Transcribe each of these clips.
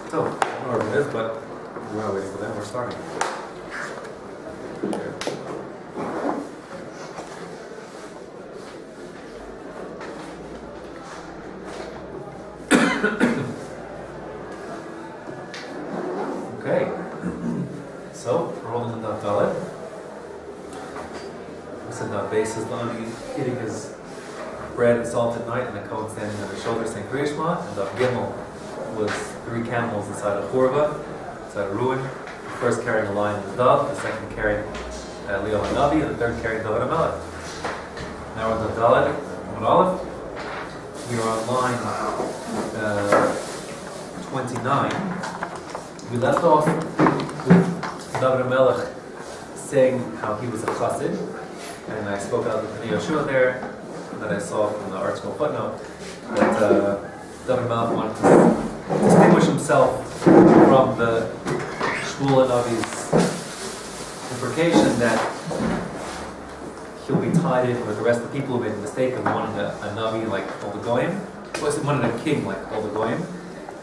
So, I don't know where it is, but we're not waiting for that. We're starting. Okay. So, we're holding the Dalet. We said that base is the Ani eating his bread and salt at night, and the Kohen standing on his shoulders saying Kriya Shema, and the Gimel was 3 camels inside a churva, inside a ruin. The first carrying a lion and a dove, the second carrying Leo Hanavi, and the third carrying David HaMelech. Now we're on the Dalet, on Aleph. We are on line 29. We left off with David HaMelech saying how he was a chassid, and I spoke out the Kriya Shema there, that I saw from the article footnote, that David HaMelech wanted to distinguish himself from the Shmuel Navi's imprecation that he'll be tied in with the rest of the people who made the mistake of wanting a Navi like all the Goyim. Well, he wanted a king like all the Goyim,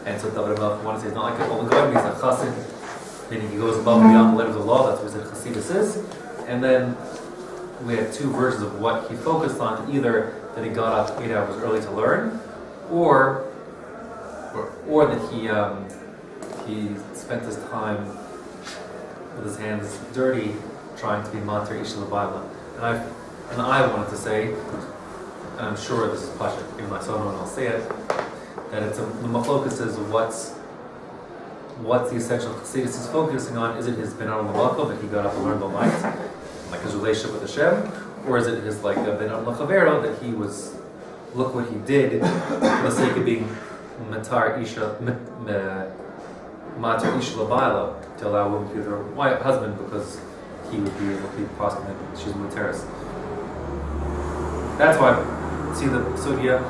and so David HaMelech wanted to say he's not like all the Goyim, he's a chassid, meaning he goes above and beyond the letters of the law. That's what he said Chassidus is. And then we had 2 versions of what he focused on: either that he got up 8 hours early to learn, or that he spent his time with his hands dirty trying to be mater isha l'bayla. And I wanted to say, and I'm sure this is pashut, even though I saw no one else say it, that it's the machlokas is what's the essential chassidus is focusing on. Is it his ben Adam l'malko that he got up and learned all night, like his relationship with Hashem, or is it his like ben Adam l'chavero that he was, look what he did for the sake of being mater isha l'bayla, to allow women to be their husband because he would be able to be prostitute. She's materis. That's why see the sugya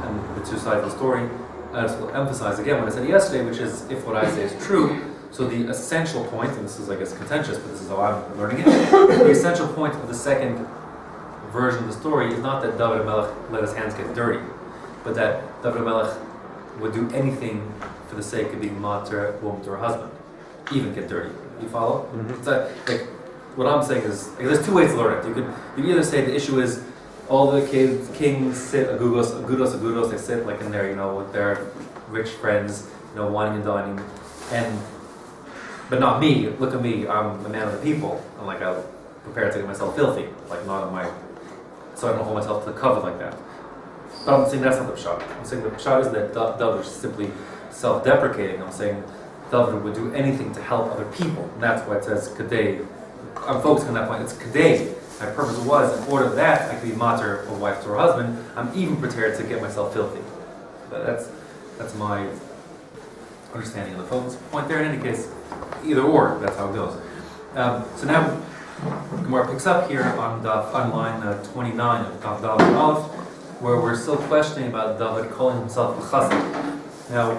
and the 2 sides of the story. I just will emphasize again what I said yesterday, which is if what I say is true. So the essential point, and this is I guess contentious, but this is how I'm learning it. The essential point of the second version of the story is not that David HaMelech let his hands get dirty, but that David HaMelech would do anything for the sake of being mater woman to her husband, even get dirty. You follow? Mm-hmm. So, like, what I'm saying is, like, there's 2 ways to learn it. You can either say the issue is all the kings sit agudos, they sit like in there, with their rich friends, wining and dining, but not me. Look at me, I'm a man of the people. I'm like, I'm prepared to get myself filthy, like not on my, so I don't hold myself to the cover like that. But I'm saying that's not the pshat. I'm saying the pshat is that David is simply self-deprecating. I'm saying David would do anything to help other people. And that's why it says kadei. I'm focusing on that point. It's kadei. My purpose was, in order that I could be mater, a wife to her husband, I'm even prepared to get myself filthy. That's my understanding of the focus point there. In any case, either or, that's how it goes. So now, Gemorah picks up here on line 29 of Daf Dalet Aleph, where we're still questioning about David calling himself a chassid. Now,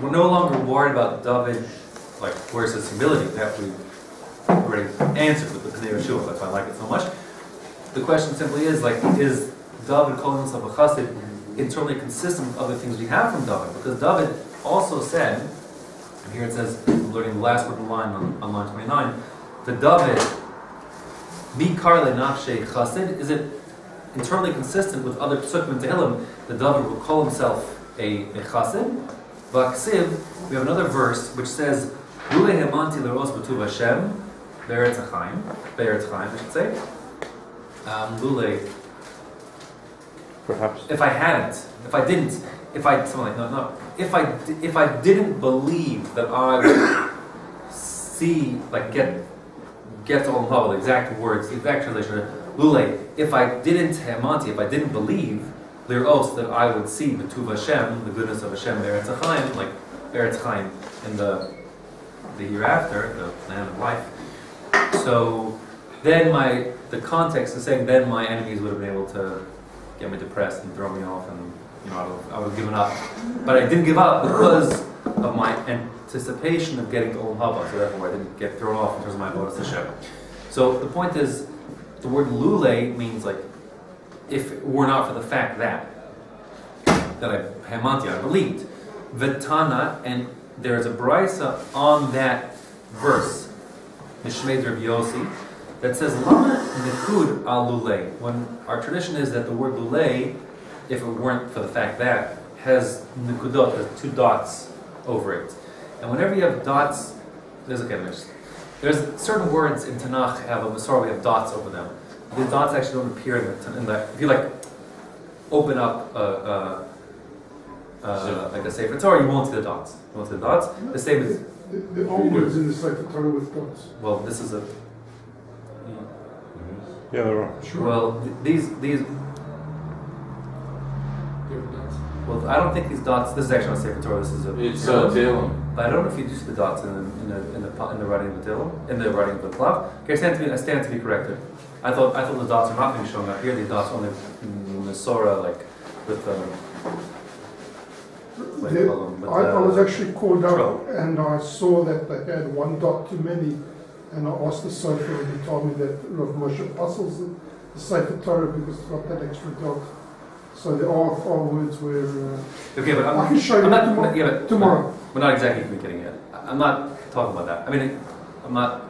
we're no longer worried about David, like, where's his humility? That we already answered with the Kriya Shema. That's why I like it so much. The question simply is, like, is David calling himself a chassid internally consistent with other things we have from David? Because David also said, and here it says, I'm learning the last word in the line on line 29, to David, Mi karle nafshe chassid, is it internally consistent with other psukim in Tehillim that David will call himself a chassid? V'aksiv, we have another verse which says, Lule hemanti l'ros b'tuv Hashem, Be'eretz Chaim, I should say. Lule. Perhaps. If I hadn't, if I didn't, if I didn't believe that I would see, like, get to all the exact words, the exact translation, Lule, if I didn't believe, Liros, that I would see b'tuv Hashem, the goodness of Hashem, Be'eretz Chaim, like Be'eretz Chaim in the hereafter, the land of life. So then the context is saying then my enemies would have been able to get me depressed and throw me off, and I would have given up. But I didn't give up because of my anticipation of getting to Olam Haba, so therefore I didn't get thrown off in terms of my avodas Hashem. So the point is, the word lule means, like, if it were not for the fact that I believed. Vetana, and there's a brisa on that verse, Mishmei Rabbi Yossi, that says Lama Nikud al Lulei. When our tradition is that the word Lulei, if it weren't for the fact that, has Nikudot, has two dots over it. And whenever you have dots, there's certain words in Tanakh have a Masorah, we have dots over them. The dots actually don't appear in the if you like open up like a Sefer Torah, you won't see the dots. You won't see the dots. The same as the old words in the Sefer Torah with dots. Well, this is a. Yeah, there are. Sure. Well, these. Well, I don't think these dots. This is actually not Sefer Torah. This is a. It's Tehillim. But I don't know if you do see the dots in the writing of the Tehillim, in the writing of the Klav. Okay, I stand to be corrected. I thought the dots are not being shown up here. The dots only in the Surah, like with I was actually called up and I saw that they had one dot too many, and I asked the Sofer and he told me that Rav Moshe puzzles the Sefer Torah because it's got that extra dot. So there are words where okay, but I can show you tomorrow. We're not exactly communicating yet. I'm not talking about that. I mean, I'm not.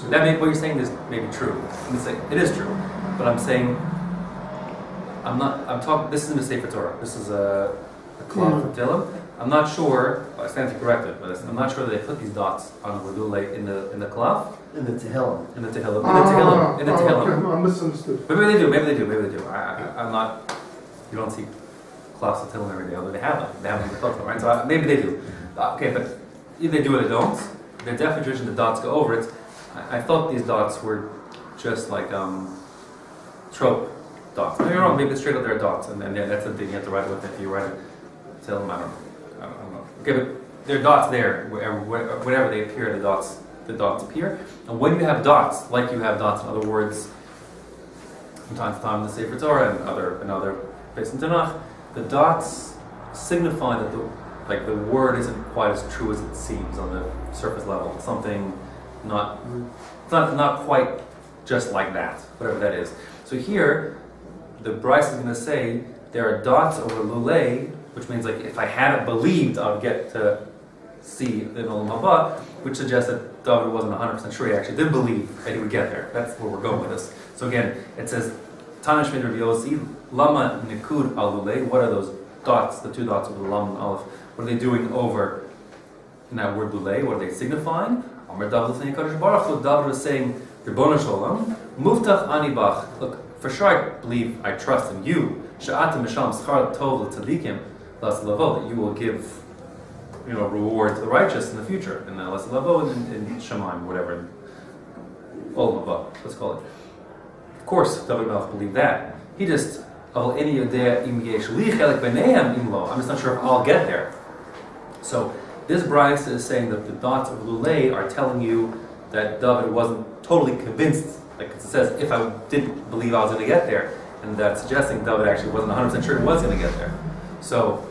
That what you're saying is maybe true. It is true, but I'm saying I'm not. I'm talking. This isn't a Sefer Torah. This is a Klav from Tehillim. I'm not sure. I stand to correct it, but I'm not sure that they put these dots on the Redule in the Klav. In the Tehillim. In the Tehillim. In the Tehillim. Okay, I misunderstood. But maybe they do. Maybe they do. I'm not. You don't see Klavs of Tehillim every day, although they have them. They have them in the Klav, right? So maybe they do. Okay, but either they do or they don't. They're definitely tradition the dots go over it. I thought these dots were just like trope dots. Maybe you're wrong. Maybe straight up they're dots, and then that's the thing you have to write with. If you write it, tell them I don't know. Okay, but there are dots there whenever they appear. The dots appear, and when you have dots, like you have dots in other words, from time to time in the Sefer Torah and other places in Tanakh, the dots signify that the word isn't quite as true as it seems on the surface level. It's something not quite just like that, whatever that is. So here, the Bryce is going to say there are dots over Lulei, which means like if I hadn't believed, I would get to see the Olam Haba, which suggests that David wasn't 100% sure he actually did believe that he would get there. That's where we're going with this. So again, it says Tana Shmei Rabbi Yossi Lama Nikud Al Lulei. What are those dots? The two dots of the Lam and Aleph. What are they doing over in that word Lulei? What are they signifying? Amar David L'fnei Kadosh Baruch Hu. David was saying, Ribono Shalom, Muftach Ani Bach. Look, for sure I believe, I trust in you. She'atim Misham Schar Tov L'Tzadikim Las Lavo, that you will give, reward to the righteous in the future. And Las Lavo in Shemaim, whatever. Olam Haba, let's call it. Of course, David Melech believed that. He just, I'm just not sure if I'll get there. So, this Bryce is saying that the dots of Lulei are telling you that David wasn't totally convinced. Like it says, if I didn't believe I was going to get there, and that's suggesting David actually wasn't 100% sure he was going to get there. So,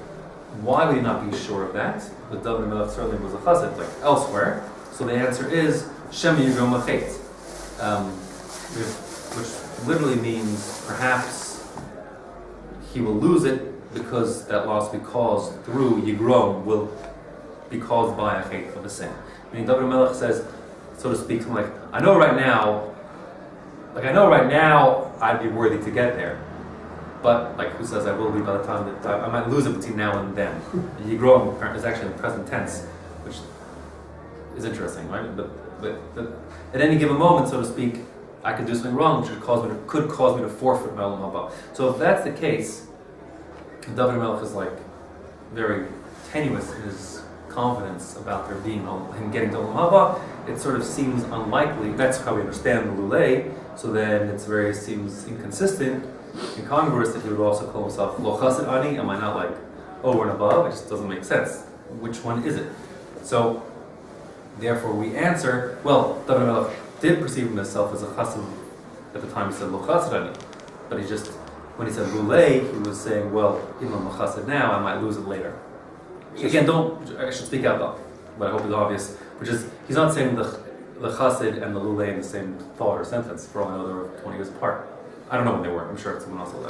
why would he not be sure of that? But David Melech certainly was a chassid, like elsewhere. So the answer is Shem Yigrom Machet, which literally means perhaps he will lose it because that loss will be caused through Yigrom will be caused by a hate of a sin. Meaning David Melech says, so to speak, something like, I know right now I'd be worthy to get there. But, like, who says I will be by the time that I might lose it between now and then. Yigrom is actually in the present tense, which is interesting, right? But at any given moment, so to speak, I could do something wrong, which could cause me to forfeit my Olam Haba. So if that's the case, David Melech is like very tenuous in his confidence about there being him getting to Olam Haba. It sort of seems unlikely. That's how we understand the Lulei. So then it seems inconsistent, incongruous that he would also call himself Lo Chassid Ani. Am I not like over and above? It just doesn't make sense. Which one is it? So therefore we answer, well, David Melech did perceive himself as a chassid at the time he said Lo Chassid Ani. But when he said Lulei, he was saying, well, even though I'm a chassid now, I might lose it later. Again, I should speak out though, but I hope it's obvious, which is, he's not saying the chassid and the Lulei in the same thought or sentence, for all I know they were 20 years apart. I don't know when they were, I'm sure someone else will,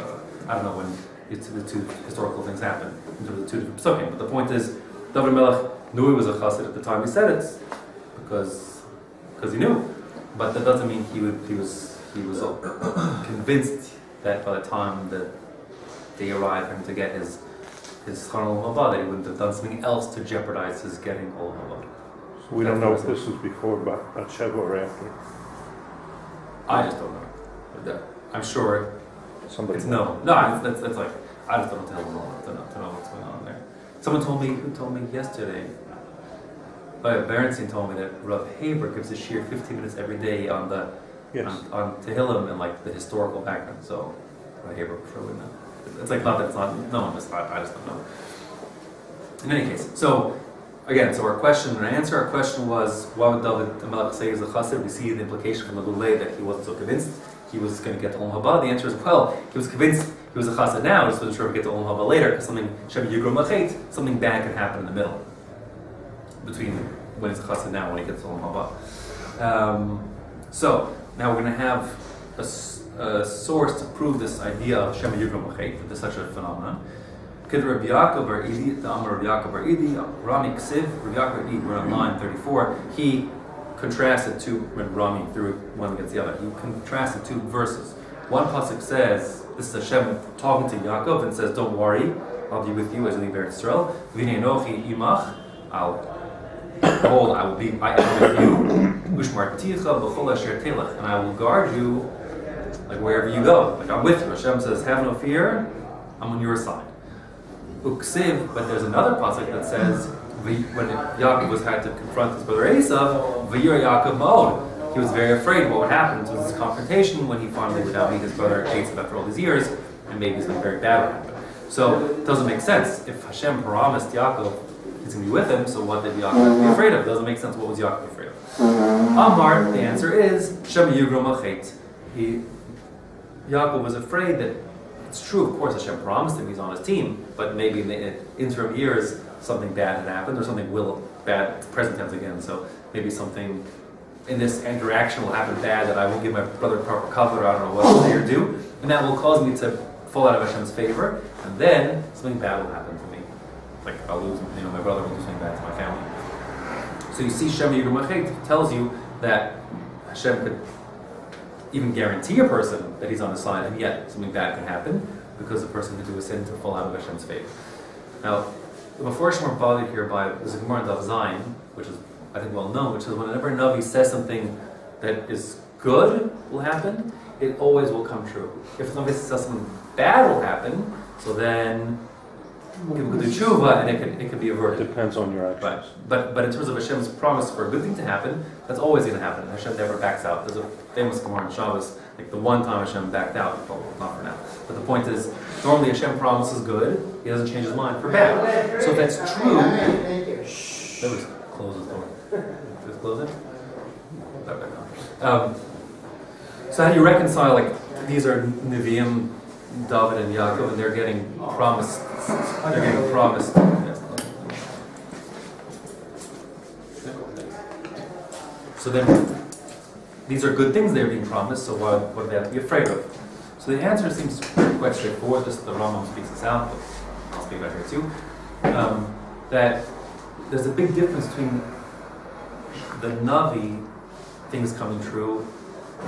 I don't know when the two historical things happened, into the two different psukim, but the point is, David Melech knew he was a chassid at the time he said it, because he knew. But that doesn't mean he was convinced that by the time that they arrived for him to get his Chachomim Haba, that he wouldn't have done something else to jeopardize his getting Olam Haba. So we don't know if this was before Bat Sheva or after. I just don't know. I'm sure Somebody it's no. That's like I just don't know to know what's going on there. Someone told me yesterday. Berenstein told me that Rav Haber gives a shiur 15 minutes every day on the on Tehillim and like the historical background. So Rav Haber sure would know. It's like not that it's not. No one just. I just don't know. In any case, so again, so our question and answer. Our question was, why would David HaMelech say he's a chassid? We see the implication from the Lulei that he wasn't so convinced he was going to get to Olam Haba. The answer is, well, he was convinced he was a chassid now, just wasn't sure if he would get to Olam Haba later, because something something bad could happen in the middle between when he's a chassid now and when he gets to Olam Haba. So now we're going to have a source to prove this idea of Shema Yigrom Machet, that there's such a phenomenon. Kid Rabbi Yaakov Bar Idi, the Amar Rabbi Yaakov Bar Idi, Rami Ksiv, Rabbi Yaakov Bar Idi, we're on line 34. He contrasted two, when Rami threw one against the other, he contrasted two verses. One pasuk says, this is Hashem talking to Yaakov and says, don't worry, I'll be with you as you leave Eretz Yisrael. V'nei Anochi imach, behold, I am with you, Ushmarticha b'chol asher telech, and I will guard you like wherever you go. Like I'm with you. Hashem says, have no fear, I'm on your side. Uksiv, but there's another pasuk that says, when Yaakov had to confront his brother Esav, V'yir Yaakov ma'od. He was very afraid what would happen. So this confrontation when he finally would now meet his brother Esav after all these years, and maybe something very bad would happen. So it doesn't make sense. If Hashem promised Yaakov he's going to be with him, so what did Yaakov have to be afraid of? It doesn't make sense. What was Yaakov afraid of? Amar, the answer is, Shema Yigrom Machet. Yaakov was afraid that, it's true, of course, Hashem promised him he's on his team, but maybe in the interim years, something bad had happened, or something bad, it's present tense again, so maybe something in this interaction will happen bad that I won't give my brother proper cover, I don't know what they do, and that will cause me to fall out of Hashem's favor, and then something bad will happen to me. Like I'll lose, my brother will do something bad to my family. So you see, Shema Yigrom Machet tells you that Hashem could even guarantee a person that he's on his side, and yet something bad can happen because the person could do a sin to fall out of Hashem's favor. Now, before Hashem are bothered here by there's a Gemorah in Daf Zayin, which is I think well known, which is whenever a Navi says something that is good will happen, it always will come true. If somebody says something bad will happen, so then people could do tshuva and it could be averted. Depends on your actions. Right. But in terms of Hashem's promise for a good thing to happen, that's always going to happen. Hashem never backs out. There's a famous Gemorah in Shabbos, like the one time Hashem backed out, well, not for now. But the point is, normally Hashem promises good, He doesn't change His mind for bad. So if that's true, shh. Let me close the door. Just close it. So how do you reconcile, like, these are Nevi'im, David and Yaakov, and they're getting promised. Yes. So then, these are good things they're being promised, so what do they have to be afraid of? So the answer seems quite straightforward. This the Rambam speaks this out, but I'll speak about it here too. That there's a big difference between the Navi, things coming true,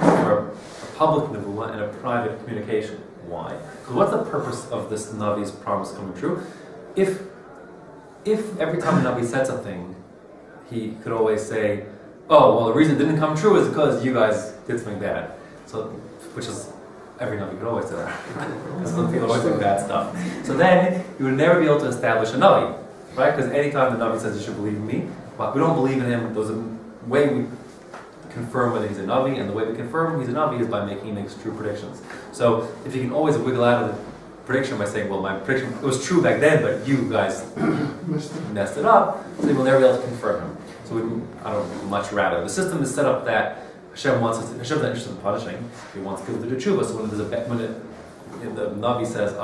or a public nevuah and a private communication. Why? Because what's the purpose of this Navi's promise coming true? If every time a Navi said something, he could always say, oh, well, the reason it didn't come true is because you guys did something bad. So, which is, every Navi could always say that. Because some people always do bad stuff. So then, you would never be able to establish a Navi, right? Because anytime the Navi says you should believe in me, but we don't believe in him, there's a way we confirm whether he's a Navi, and the way we confirm he's a Navi is by making he makes true predictions. So if you can always wiggle out of the prediction by saying, well, my prediction, it was true back then, but you guys messed it up, so you will never be able to confirm him. So I don't much rather. The system is set up that Hashem's not interested in punishing, He wants people to do tshuva. So when the Navi says,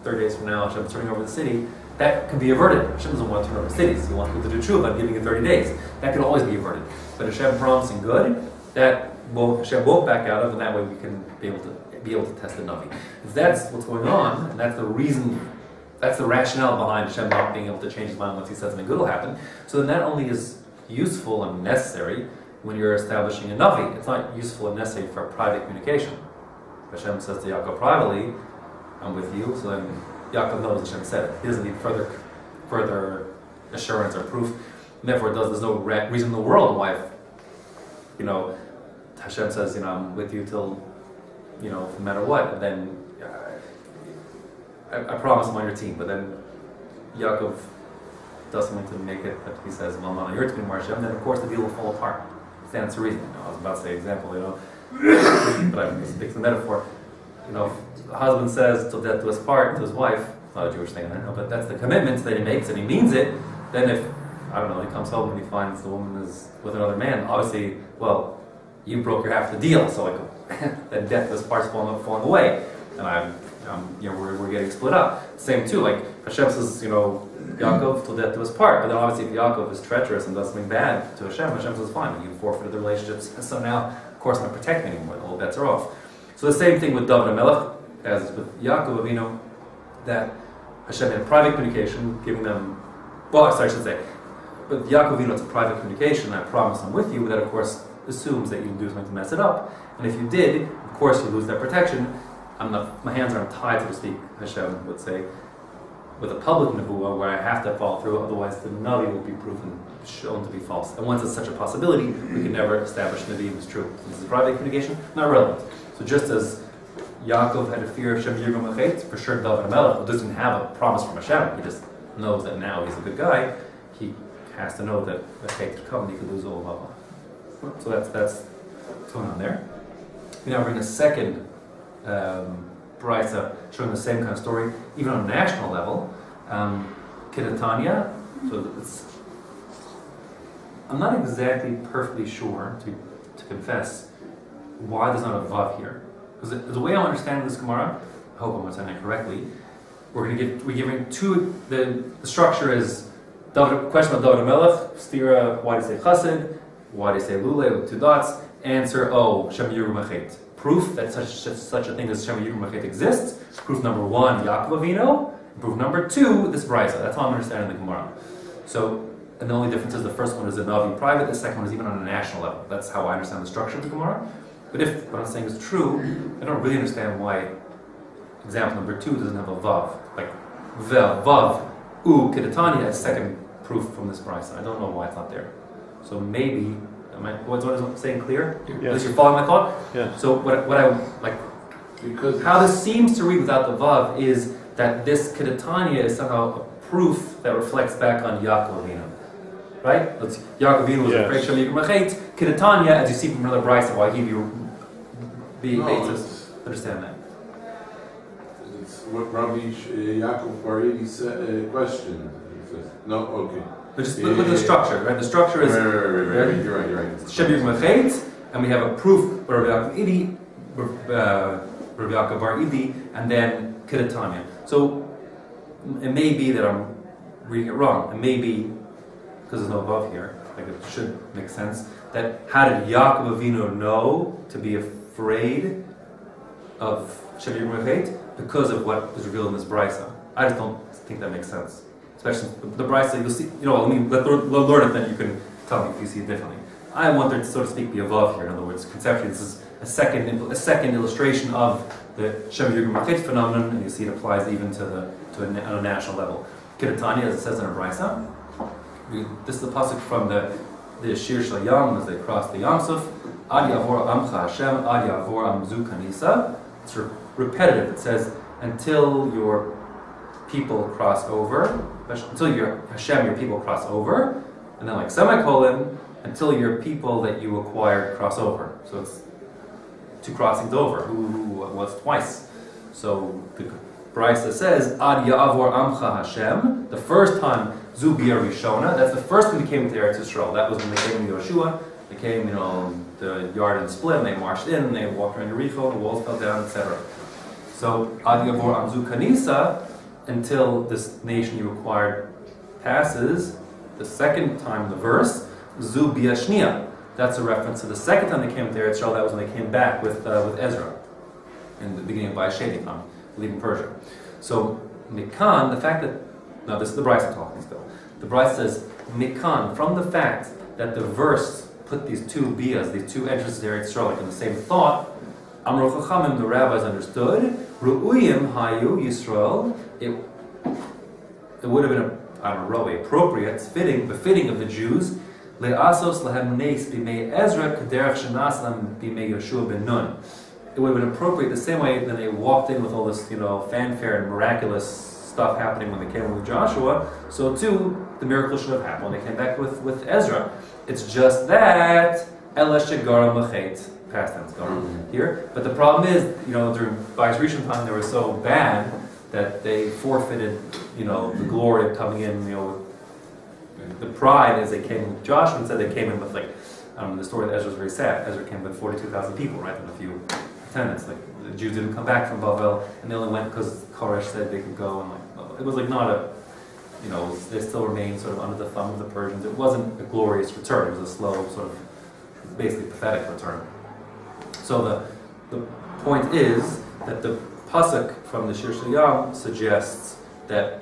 30 days from now Hashem's turning over the city, that can be averted. Hashem doesn't want to turn over cities. He wants people to do tshuva by giving you 30 days. That can always be averted. But Hashem promising good, that Hashem won't back out of, and that way we can be able to test the Navi. If that's what's going on, and that's the reason that's the rationale behind Hashem not being able to change his mind once he said something good will happen. So then that only is useful and necessary when you're establishing a Navi. It's not useful and necessary for private communication. Hashem says to Yaakov privately, I'm with you, so then Yaakov knows Hashem said it. He doesn't need further assurance or proof. And therefore, there's no reason in the world why, Hashem says, I'm with you till, no matter what, and then I promise I'm on your team. But then Yaakov does something to make it that he says, well, I'm on your team, Hashem, then of course the deal will fall apart. Stands to reason. I was about to say example, but I'm speaking the metaphor. If the husband says till death do us part to his wife, not a Jewish thing, I know, but that's the commitment that he makes and he means it. Then if he comes home and he finds the woman is with another man, obviously, well, you broke your half of the deal, so then death do us part's falling away, and we're getting split up. Same too, like Hashem says, Yaakov till death do us part. But then obviously if Yaakov is treacherous and does something bad to Hashem says fine, you forfeited the relationships, and so now, of course, I'm not protecting anymore, all bets are off. So the same thing with David HaMelech, as with Yaakov Avinu, that Hashem had private communication, giving them, but Yaakov Avinu, it's a private communication, I promise I'm with you, but that of course assumes that you'll do something to mess it up. And if you did, of course you lose that protection. My hands aren't tied, so to speak, Hashem would say, with a public nevuah where I have to follow through, otherwise the Navi will be shown to be false. And once it's such a possibility, we can never establish Navi was true. This is private communication, not relevant. So just as Yaakov had a fear of Shem Yirgum Achet, for sure David HaMelech, who doesn't have a promise from Hashem, he just knows that now he's a good guy, he has to know that Achet could come and he could lose all Hava. So that's what's going on there. We now bring a second Brisa showing the same kind of story, even on a national level. Kedatanya, so I'm not exactly perfectly sure, to confess, why there's not a Vav here. Because the way I'm understanding this Gemara, I hope I'm understanding it correctly, we're giving two, the structure is question about David HaMelech, Stira, why do you say Chassid, why do you say Lule with 2 dots, answer, Shem Yirgum Achet. Proof that such a thing as Shem Yirgum Achet exists. Proof number 1, Yaakov Avinu. Proof number 2, this Brisa. That's how I'm understanding the Gemara. So, and the only difference is the first one is a Navi private, the second one is even on a national level. That's how I understand the structure of the Gemara. But if what I'm saying is true, I don't really understand why example number 2 doesn't have a Vav. Like, Vav, Kedatanya is second proof from this Brisa. I don't know why it's not there. So maybe, what I'm saying clear? Yes. At least you're following my thought? Yeah. So what I like, because how this seems to read without the Vav is that this Kedatanya is somehow a proof that reflects back on Yaakov Avinu. Right? Yaakov Avinu was afraid Shem Yirgum Achet. Kedatanya, as you see from another Brisa, why he be understand that. It's what Rabbi Yaakov already questioned. No, okay. But just look at the structure, right? The structure is right. You're right. Shem Yirgum Achet, and we have a proof by Rabbi Yaakov Bar Idi, and then Kedatanya. So it may be that I'm reading it wrong. It may be, because there's no Vav here, like it should make sense, that how did Yaakov Avinu know to be afraid of Shem Yirgum Achet? Because of what was revealed in this Brisa. I just don't think that makes sense. Especially the Brisa, you'll see, let learn it, then you can tell me if you see it differently. I want there to, so to speak, be a Vav here. In other words, conceptually, this is a second illustration of the Shem Yirgum Achet phenomenon, and you see it applies even on a national level. Kedatanya, as it says in a Brisa, this is the pasuk from the Shir Shel Yam as they cross the Yamsuf. Ad Yavor Amcha Hashem, Ad Yavor Amzu Kanisa. It's repetitive. It says, until your people cross over, until your Hashem, your people cross over, and then like semicolon, until your people that you acquired cross over. So it's 2 crossings over. Who was twice. So the Brisa says, Ad Ya'avor Amcha Hashem, the first time, Zu Bia Rishona, that's the first when they came to Eretz Yisrael. That was when they came to Yoshua. They came, the Yarden split, and they marched in, and they walked around Yericho, the walls fell down, etc. So, Ad Yavor Amzu Kanisa, until this nation you acquired passes, the second time in the verse, Zu Bia Shnia. That's a reference to the second time they came to Eretz Yisrael. That was when they came back with Ezra, in the beginning of Vayeshedim, leaving Persia. So, Mikan, the fact that, now this is the Brachot talking still. The Brachot says, Mikan, from the fact that the verse put these two biyas, these two entrances to Eretz Yisrael, like in the same thought, Amru Chachomim, the rabbis understood, Ru'uyim Hayu Yisrael, it would have been appropriate, befitting of the Jews, Le'asos Lahem Neis B'mei Ezra K'derech Shenas Lam B'mei Yeshua Ben Nun. It would have been appropriate the same way that they walked in with all this, fanfare and miraculous stuff happening when they came with Joshua, so too, the miracle should have happened when they came back with Ezra. It's just that, Ela Shegara Machet, past tense, here. But the problem is, during Bais Rishon time, they were so bad that they forfeited, the glory of coming in, the pride as they came with Joshua, and said they came in with, the story of Ezra is very sad. Ezra came with 42,000 people, right, and a few attendants. The Jews didn't come back from Bavel, and they only went because Koresh said they could go, and it was not a, they still remained sort of under the thumb of the Persians. It wasn't a glorious return. It was a slow, sort of, basically pathetic return. So the point is that the pasuk from the Shir Shayam suggests that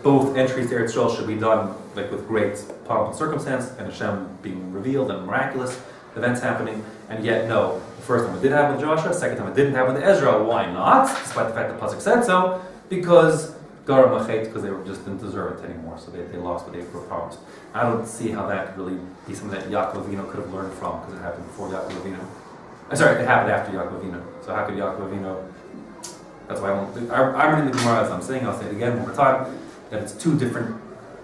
both entries to Eretz Yisrael should be done with great pomp and circumstance, and Hashem being revealed and miraculous events happening. And yet, no, the first time it did happen with Joshua, the second time it didn't happen with Ezra. Why not? Despite the fact that the pasuk said so, because Gara Machet, because they just didn't deserve it anymore, so they lost what they were promised. I don't see how that could really be something that Yaakov Avinu could have learned from, because it happened before Yaakov Avinu. It happened after Yaakov Avinu. So how could Yaakov Avinu? That's why I'm reading the Gemorah as I'm saying. I'll say it again one more time. That it's two different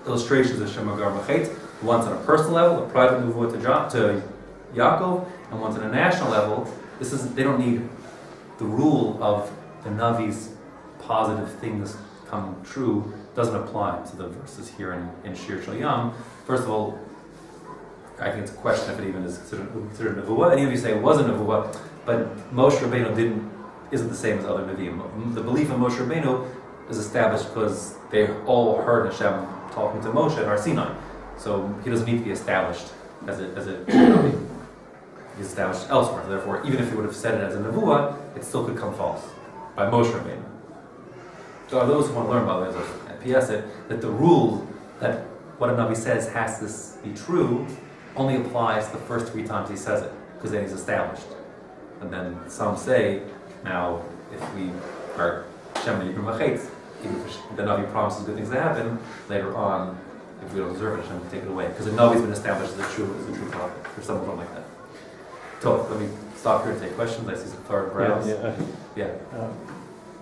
illustrations of Shema Gar Machet. One's on a personal level, a private nevuah to Yaakov, and one's on a national level. They don't need the rule of the Navi's positive things come true. Doesn't apply to the verses here in Shir Shayam. First of all, I think it's a question if it even is considered nevuah. Any of you say it was a nevuah, but Moshe Rabbeinu isn't the same as other neviim. The belief in Moshe Rabbeinu is established because they all heard Hashem talking to Moshe at Har Sinai. So he doesn't need to be established as a nevi. He's established elsewhere. So therefore, even if he would have said it as a nevuah, it still could come false by Moshe Rabbeinu. So those who want to learn about Eliezer and PS it, that the rule that what a Navi says has to be true only applies the first 3 times he says it, because then he's established. And then some say, now, if we are Shem Yikrim Machet, even if the Navi promises good things to happen, later on, if we don't deserve it, Hashem can take it away. Because the Navi's been established as a true prophet, or something like that. So, let me stop here to take questions. I see some third brows.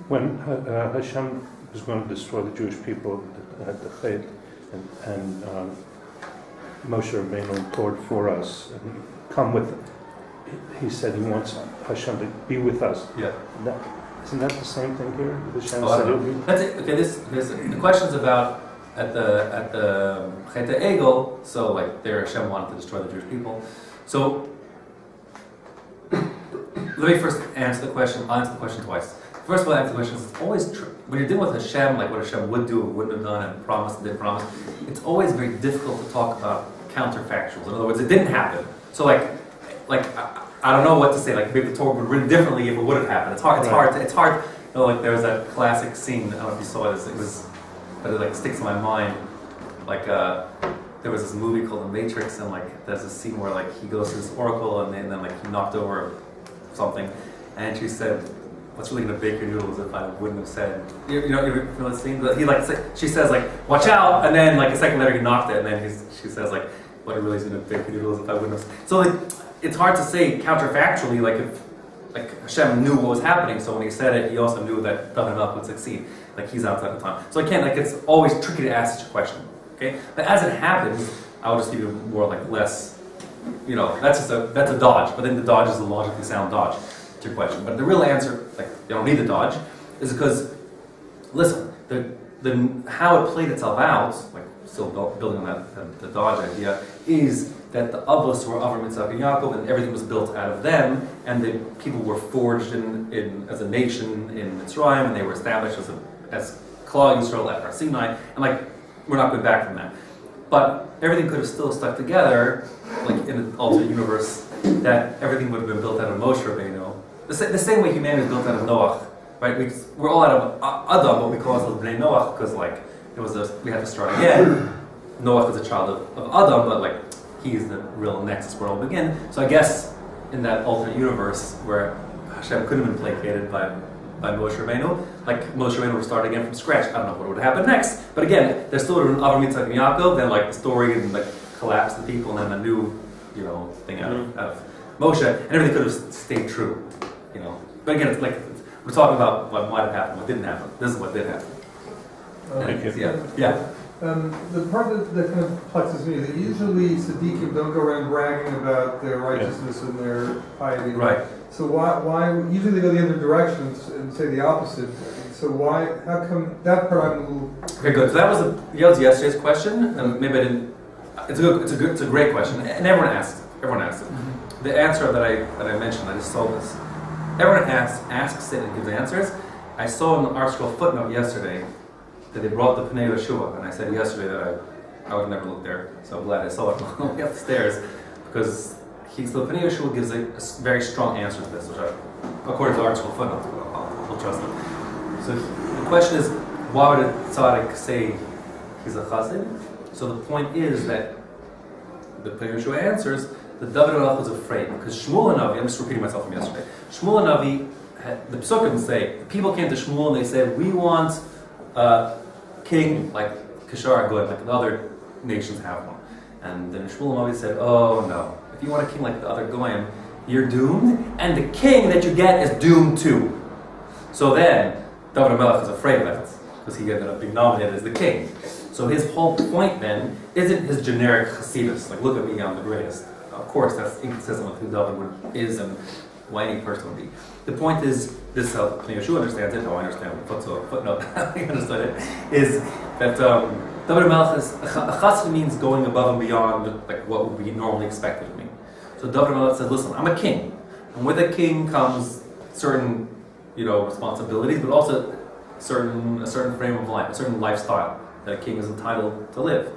When Hashem was going to destroy the Jewish people at the Chet, and Moshe Rabbeinu implored for us, and come with it. He said he wants Hashem to be with us. Yeah. Isn't that the same thing here? Hashem said that's it. Okay, the question's about at the Chet Egel, so there Hashem wanted to destroy the Jewish people. So let me first answer the question. I'll answer the question twice. First of all, answer the question is it's always true. When you're dealing with Hashem, like what Hashem would do or wouldn't have done and promised and didn't promise, it's always very difficult to talk about counterfactuals. In other words, it didn't happen. So I don't know what to say. Maybe the Torah would have written differently if it would have happened. It's hard. There was that classic scene. I don't know if you saw this. But it sticks in my mind. There was this movie called The Matrix, and there's a scene where he goes to this oracle, and then he knocked over something, and she said, "What's really going to bake your noodles if I wouldn't have said?" You know that scene? She says "Watch out," and then a second later he knocked it, and then she says "What really is going to bake your noodles if I wouldn't have?" So it's hard to say counterfactually if Hashem knew what was happening, so when he said it, he also knew that David would succeed. He's outside the time. So I can't it's always tricky to ask such a question. Okay, but as it happens, I will just give you more less. That's a dodge, but then the dodge is a logically sound dodge to your question. But the real answer, you don't need the dodge, is because listen, how it played itself out, still building on the dodge idea, is that the Avos were Avram, Yitzchak, and Yaakov, and everything was built out of them, and the people were forged in as a nation in Mitzrayim, and they were established as Klal Yisrael at Har Sinai, and we're not going back from that. But everything could have still stuck together, in an alternate universe, that everything would have been built out of Moshe Rabbeinu. The same way humanity was built out of Noach, right? We're all out of Adam, but we call ourselves Bnei Noach because like we had to start again. Noach is a child of Adam, but like he's the real nexus where it all begin. So I guess in that alternate universe where Hashem couldn't have been placated by Moshe Rabbeinu, like Moshe Rabbeinu would start again from scratch. I don't know what would happen next, but again, there's still an Avram, Yitzchak, and Yaakov. Then like the story and like collapse the people, and then a new thing out of Moshe, and everything could have stayed true, But again, it's like we're talking about what might have happened, what didn't happen. This is what did happen. Thank you. Yeah. The part that kind of perplexes me is that usually tzaddikim don't go around bragging about their righteousness and their piety. Right. So why usually they go the other direction and say the opposite. So how come that part I'm a little... Okay, good. So that was yesterday's question, and maybe I didn't... It's a great question, and everyone asks it. Mm-hmm. The answer that I mentioned, I just saw this. Everyone asks it and gives answers. I saw in the article footnote yesterday that they brought the Pnei Yeshua, and I said yesterday that I would never look there, so I'm glad I saw it on the way up the stairs, because the Pnei Yeshua gives a very strong answer to this, which according to the article footnote, we'll trust it. So the question is, why would a tzaddik say he's a chassid? So the point is that the Pnei Yeshua answers that David HaMelech was afraid, because Shmuel HaNavi, I'm just repeating myself from yesterday, Shmuel HaNavi, the Psukim say, the people came to Shmuel and they said, we want king like Kishar Goyim, like the other nations have one. And then Shmuel HaNavi said, oh no, if you want a king like the other Goyim, you're doomed, and the king that you get is doomed too. So then, David HaMelech is afraid of that, because he ended up being nominated as the king. So his whole point then isn't his generic Hasidus, like look at me, I'm the greatest. Of course, that's inconsistent with who David is and why any person would be. The point is, this is how Pnei Yeshua understands it, how I understand the footnote, how he understood it, is that David HaMelech is, a chassid means going above and beyond like what would be normally expected of me. So David HaMelech says, listen, I'm a king, and with a king comes certain responsibilities, but also a certain frame of life, a certain lifestyle that a king is entitled to live.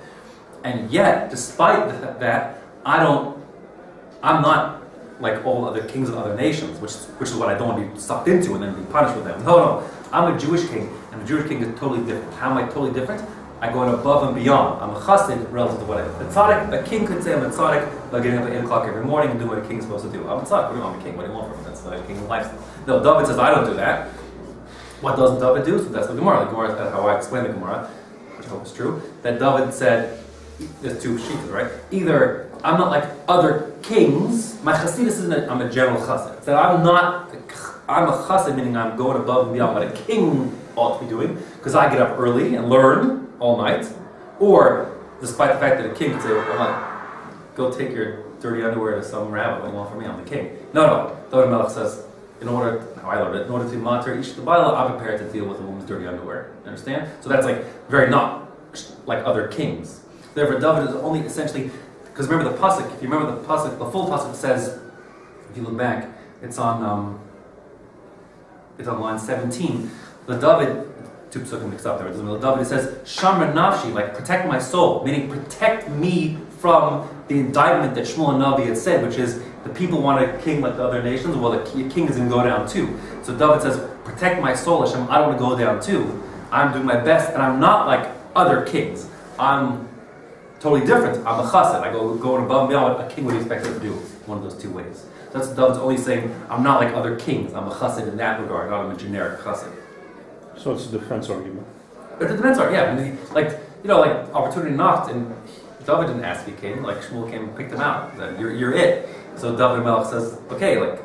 And yet, despite that, I'm not like all other kings of other nations, which is what I don't want to be sucked into and then be punished with them. No, I'm a Jewish king, and a Jewish king is totally different. How am I totally different? I go above and beyond. I'm a chassid relative to what a tzaddik. A king could say I'm a tzaddik by getting up at 8 o'clock every morning and doing what a king's supposed to do. I'm a tzaddik. I'm a king. What do you want from me? That's the king's lifestyle. No, David says I don't do that. What does David do? So that's the Gemorah. The Gemorah is how I explain the Gemorah, which I hope is true. That David said, there's two sheets, right? Either I'm not like other kings. My chassidus isn't I'm a general chassid. That I'm a chassid, meaning I'm going above and beyond what a king ought to be doing, because I get up early and learn all night. Or, despite the fact that a king could say, well, go take your dirty underwear to some rabbi, what do you want from me? I'm the king. No. David HaMelech says, how I learned it, in order to be matir ish l'bayla, I'm prepared to deal with a woman's dirty underwear. Understand? So that's like very not like other kings. Therefore, David is only essentially, because remember the pasuk. If you remember the pasuk, the full pasuk says, if you look back, it's on line 17. The David, two pasukim mixed up there. The David, it says shamar nafshi, like protect my soul, meaning protect me from the indictment that Shmuel HaNavi had said, which is the people want a king like the other nations. Well, the king is going to go down too. So David says, protect my soul, Hashem. I don't want to go down too. I'm doing my best, and I'm not like other kings. I'm totally different. I'm a chassid. I go above and beyond what a king would expect to do. One of those two ways. That's David's only saying, I'm not like other kings. I'm a chassid in that regard, not I'm a generic chassid. So it's a defense argument. It's a defense argument, yeah. Like opportunity knocked, and David didn't ask to be king. Like Shmuel came and picked him out. Said, you're it. So David HaMelech says, okay, like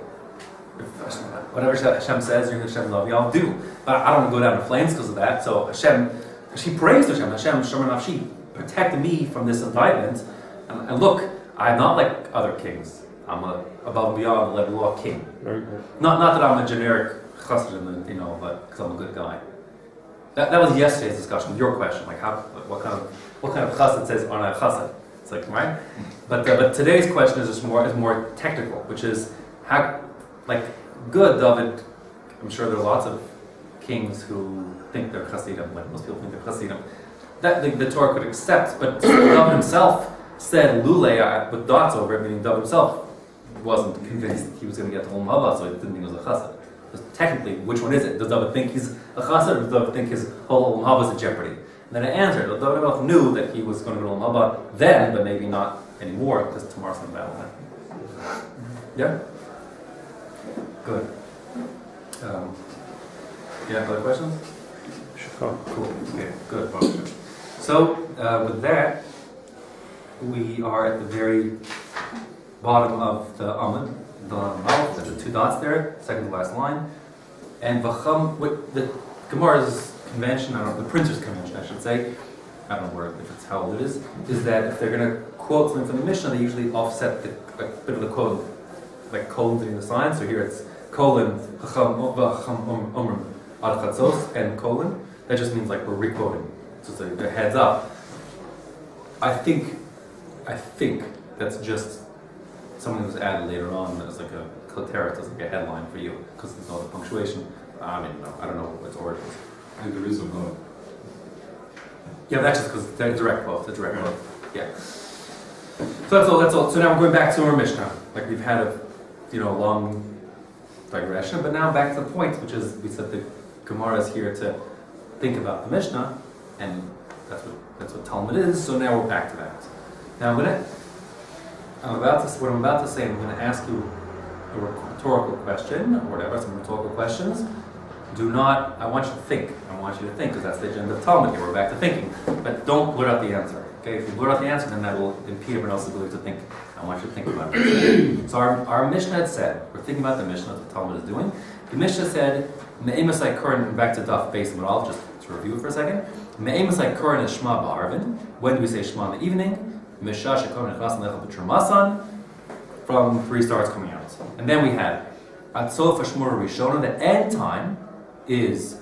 whatever Hashem says, you're Hashem's love, I'll do. But I don't want to go down in flames because of that. So Hashem, she prays to Hashem, Shomer Nafshi, protect me from this indictment. And look, I'm not like other kings. I'm a above and beyond the level of king. Very good. Not that I'm a generic chassid, but because I'm a good guy. That was yesterday's discussion. Your question, like what kind of chassid says on a chassid? It's like right. But today's question is more technical, which is how good David. I'm sure there are lots of kings who think they're chassidim, like most people think they're chassidim. That the Torah could accept, but David himself said lulei with dots over it, meaning David himself wasn't convinced he was going to get to Olam Haba, so he didn't think he was a chassid. technically, which one is it? Does David think he's a chassid, or does David think his whole Olam Haba is in jeopardy? And then I answered, well, David Melech knew that he was going to go to Olam Haba then, but maybe not anymore, because tomorrow's not battle then. Yeah? Good. Yeah, other questions? Sure. Cool. Okay, good. So, with that, we are at the very bottom of the Amud, the Aleph, there's the two dots there, second to last line. And Vacham, with the Gemorah's convention, I don't know, the printer's convention, I should say, I don't know if it's how old it is that if they're going to quote something from the Mishnah, they usually offset a bit of the quote, like colons in the sign. So here it's colon, Chacham, Vacham, Ad Chatzos, and colon. That just means like we're re-quoting. So it's like a heads up. I think that's just something that was added later on as like a cliteris, as like a headline for you, because there's no other punctuation. I mean, no, I don't know what its origins. And there is a no. Yeah, that's just because it's a direct quote. It's a direct quote. Yeah. So that's all. So now we're going back to our Mishnah. Like we've had a, long digression, but now back to the point, which is we said the Gemara is here to think about the Mishnah, and that's what Talmud is. So now we're back to that. Now what I'm about to say, I'm going to ask you a rhetorical question, or whatever, some rhetorical questions. I want you to think. I want you to think, because that's the agenda of Talmud here. We're back to thinking. But don't blurt out the answer. Okay? If you blurt out the answer, then that will impede everyone else's ability to think. I want you to think about it. So our Mishnah had said, we're thinking about the Mishnah, that's what Talmud is doing. The Mishnah said, Me'emasai Kurin, back to Daf Beis Amud, just to review it for a second. Me'emasai Kurin is Shema Ba'arvin. When do we say Shema in the evening? Mishash Kurin Echlas Nechel B'Tramasan, from 3 stars coming out. And then we had Atzof Hashmura Rishona, the end time is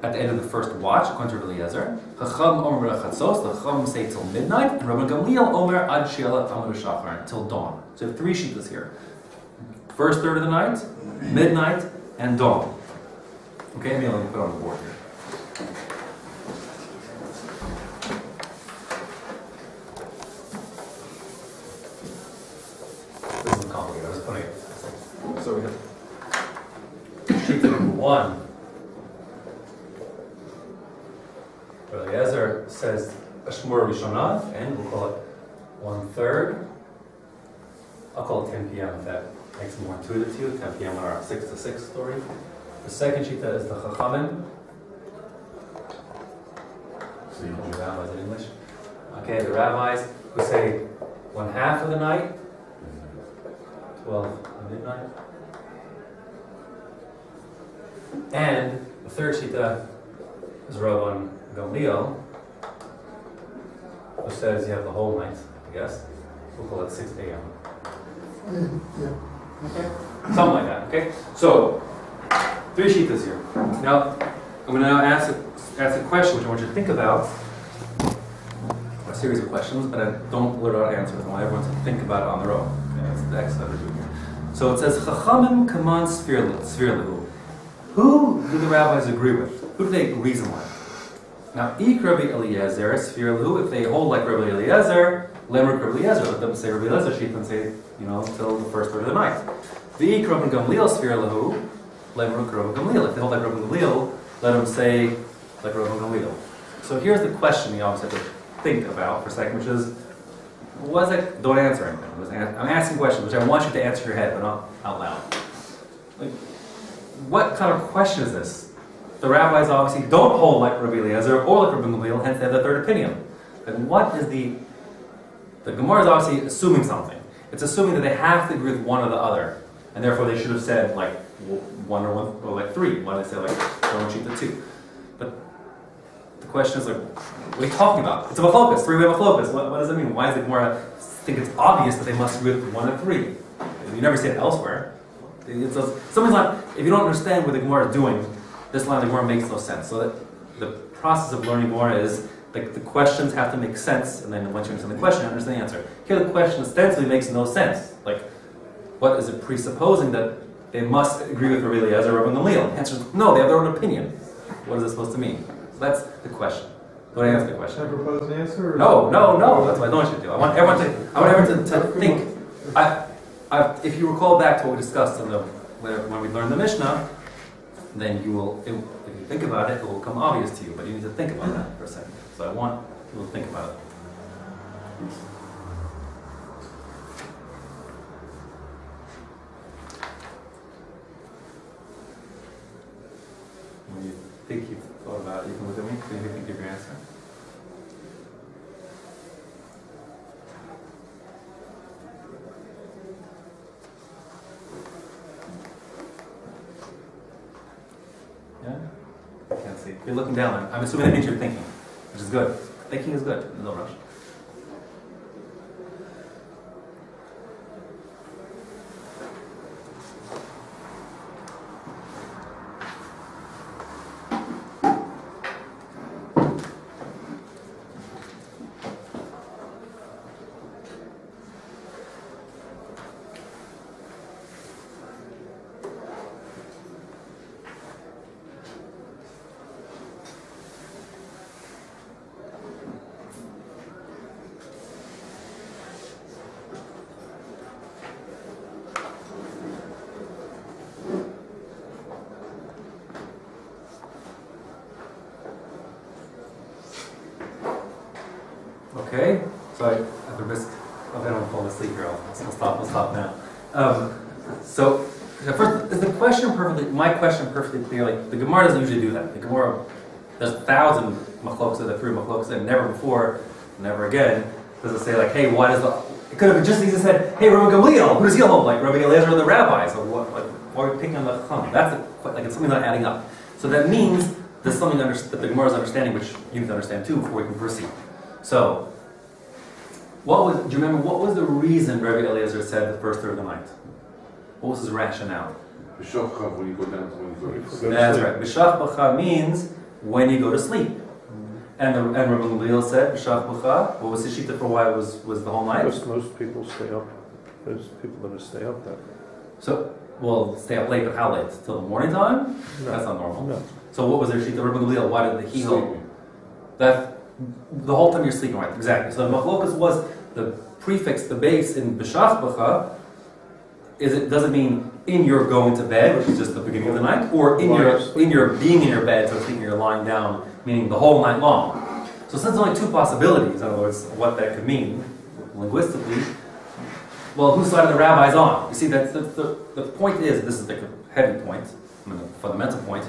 at the end of the first watch, according to Eliezer. Chacham Omer Chatzos, the Chacham say till midnight, and Rabbi Gamlielon Omer Ad She'alat Amud Shachar, until dawn. So we have 3 shittas here. First third of the night, midnight, and dawn. Okay, let me put it on the board here. This isn't complicated, I was putting it. So we have sheet number 1. Eliezer says Ashmur Rishonah, and we'll call it 1/3. I'll call it 10 p.m. if that makes it more intuitive to you. 10 p.m. on our 6 to 6 story. The second shita is the Chachomim. So you call the rabbis in English. Okay, the rabbis who say 1/2 of the night, 12 midnight. And the third shita is Rabbi Gamlielon, who says you have the whole night, I guess. We'll call it 6 a.m. Yeah. Okay? Something like that, okay? So, 3 shitas here. Now, I'm going to now ask a question which I want you to think about. A series of questions, but I don't blurt out answers. I want everyone to think about it on their own. Okay, that's the exercise we're doing here. So it says, Chachomim kaman svirlahu. Who do the rabbis agree with? Who do they reason with? Now, Ik Rabbi Eliezer, svirlahu, if they hold like Rabbi Eliezer, Lemrik Rabbi Eliezer, let them say Rabbi Eliezer, she can say, till the first third of the night. The Ik Rabbi Gamliel, svirlahu, Lemrik Rabbi Gamliel. If they hold like Rabbi Gamliel, let them say like Rabbi Gamliel. So here's the question you always have to think about for a second, which is, don't answer anything. I'm asking questions, which I want you to answer in your head, but not out loud. Like, what kind of question is this? The rabbis obviously don't hold like Rabbi Eliezer or like Rabbi Gamliel, hence they have the third opinion. And what is the Gemorah is obviously assuming something. It's assuming that they have to agree with one or the other, and therefore they should have said like 1 or like 3. Why did they say like don't cheat the 2? But the question is like, what are you talking about? It's a machlokas, 3-way machlokas. What does that mean? Why does the Gemorah think it's obvious that they must agree with 1 and 3? You never see it elsewhere. Something's not. If you don't understand what the Gemorah is doing, this line of the Gemorah makes no sense. So that the process of learning Gemorah is like the questions have to make sense, and then once you understand the question, you understand the answer. Here, the question ostensibly makes no sense. Like, what is it presupposing that they must agree with Rabbi Eliezer or Rabbi Gamliel? The answer is no. They have their own opinion. What is it supposed to mean? So that's the question. Do I answer the question? Should I propose an answer? Or no. That's what I don't want you to do. I want everyone to think. If you recall back to what we discussed in the when we learn the Mishnah, then you will, if you think about it, it will become obvious to you, but you need to think about that for a second. So I want people to think about it. When you think you've thought about it, you can look at me, so you can give your answer. Yeah? I can't see. You're looking down. I'm assuming that means you're thinking, which is good. Thinking is good. No rush. Okay, so at the risk of anyone falling asleep here, we'll stop now. So first, is the question perfectly? My question perfectly clear? Like the Gemara doesn't usually do that. The Gemara, there's 1,000 machlokas, there 3 machlokas, and never before, never again does it say like, hey, what is the? It could have just easily said, hey, Rabbi Gamlielon, who does he hold? Like Rabbi Eliezer or the rabbis, or what? Like why are we picking on the Chachomim? That's like it's something not adding up. So that means there's something that the Gemara is understanding, which you need to understand too before we can proceed. So. Do you remember what was the reason Rabbi Eliezer said the first third of the night? What was his rationale? B'shachcha, when you go down to when you go to sleep. That's right. B'shachcha means when you go to sleep. And Rabbi Gamlielon said b'shachcha. What was the shita for why it was the whole night? Most people stay up. There's people that stay up that. So, well, stay up late, but how late? Till the morning time? No. That's not normal. No. So what was their shita? Rabbi Gamlielon, why did he hold that? The whole time you're sleeping, right? Exactly. So the machlokas was the prefix, the base in b'shachcha. It doesn't mean in your going to bed, which is just the beginning of the night, or in your being in your bed, so thinking you're lying down, meaning the whole night long. So since there's only 2 possibilities, in other words, what that could mean linguistically, well, whose side of the rabbi's on? You see, that the point is, this is the heavy point, the fundamental point.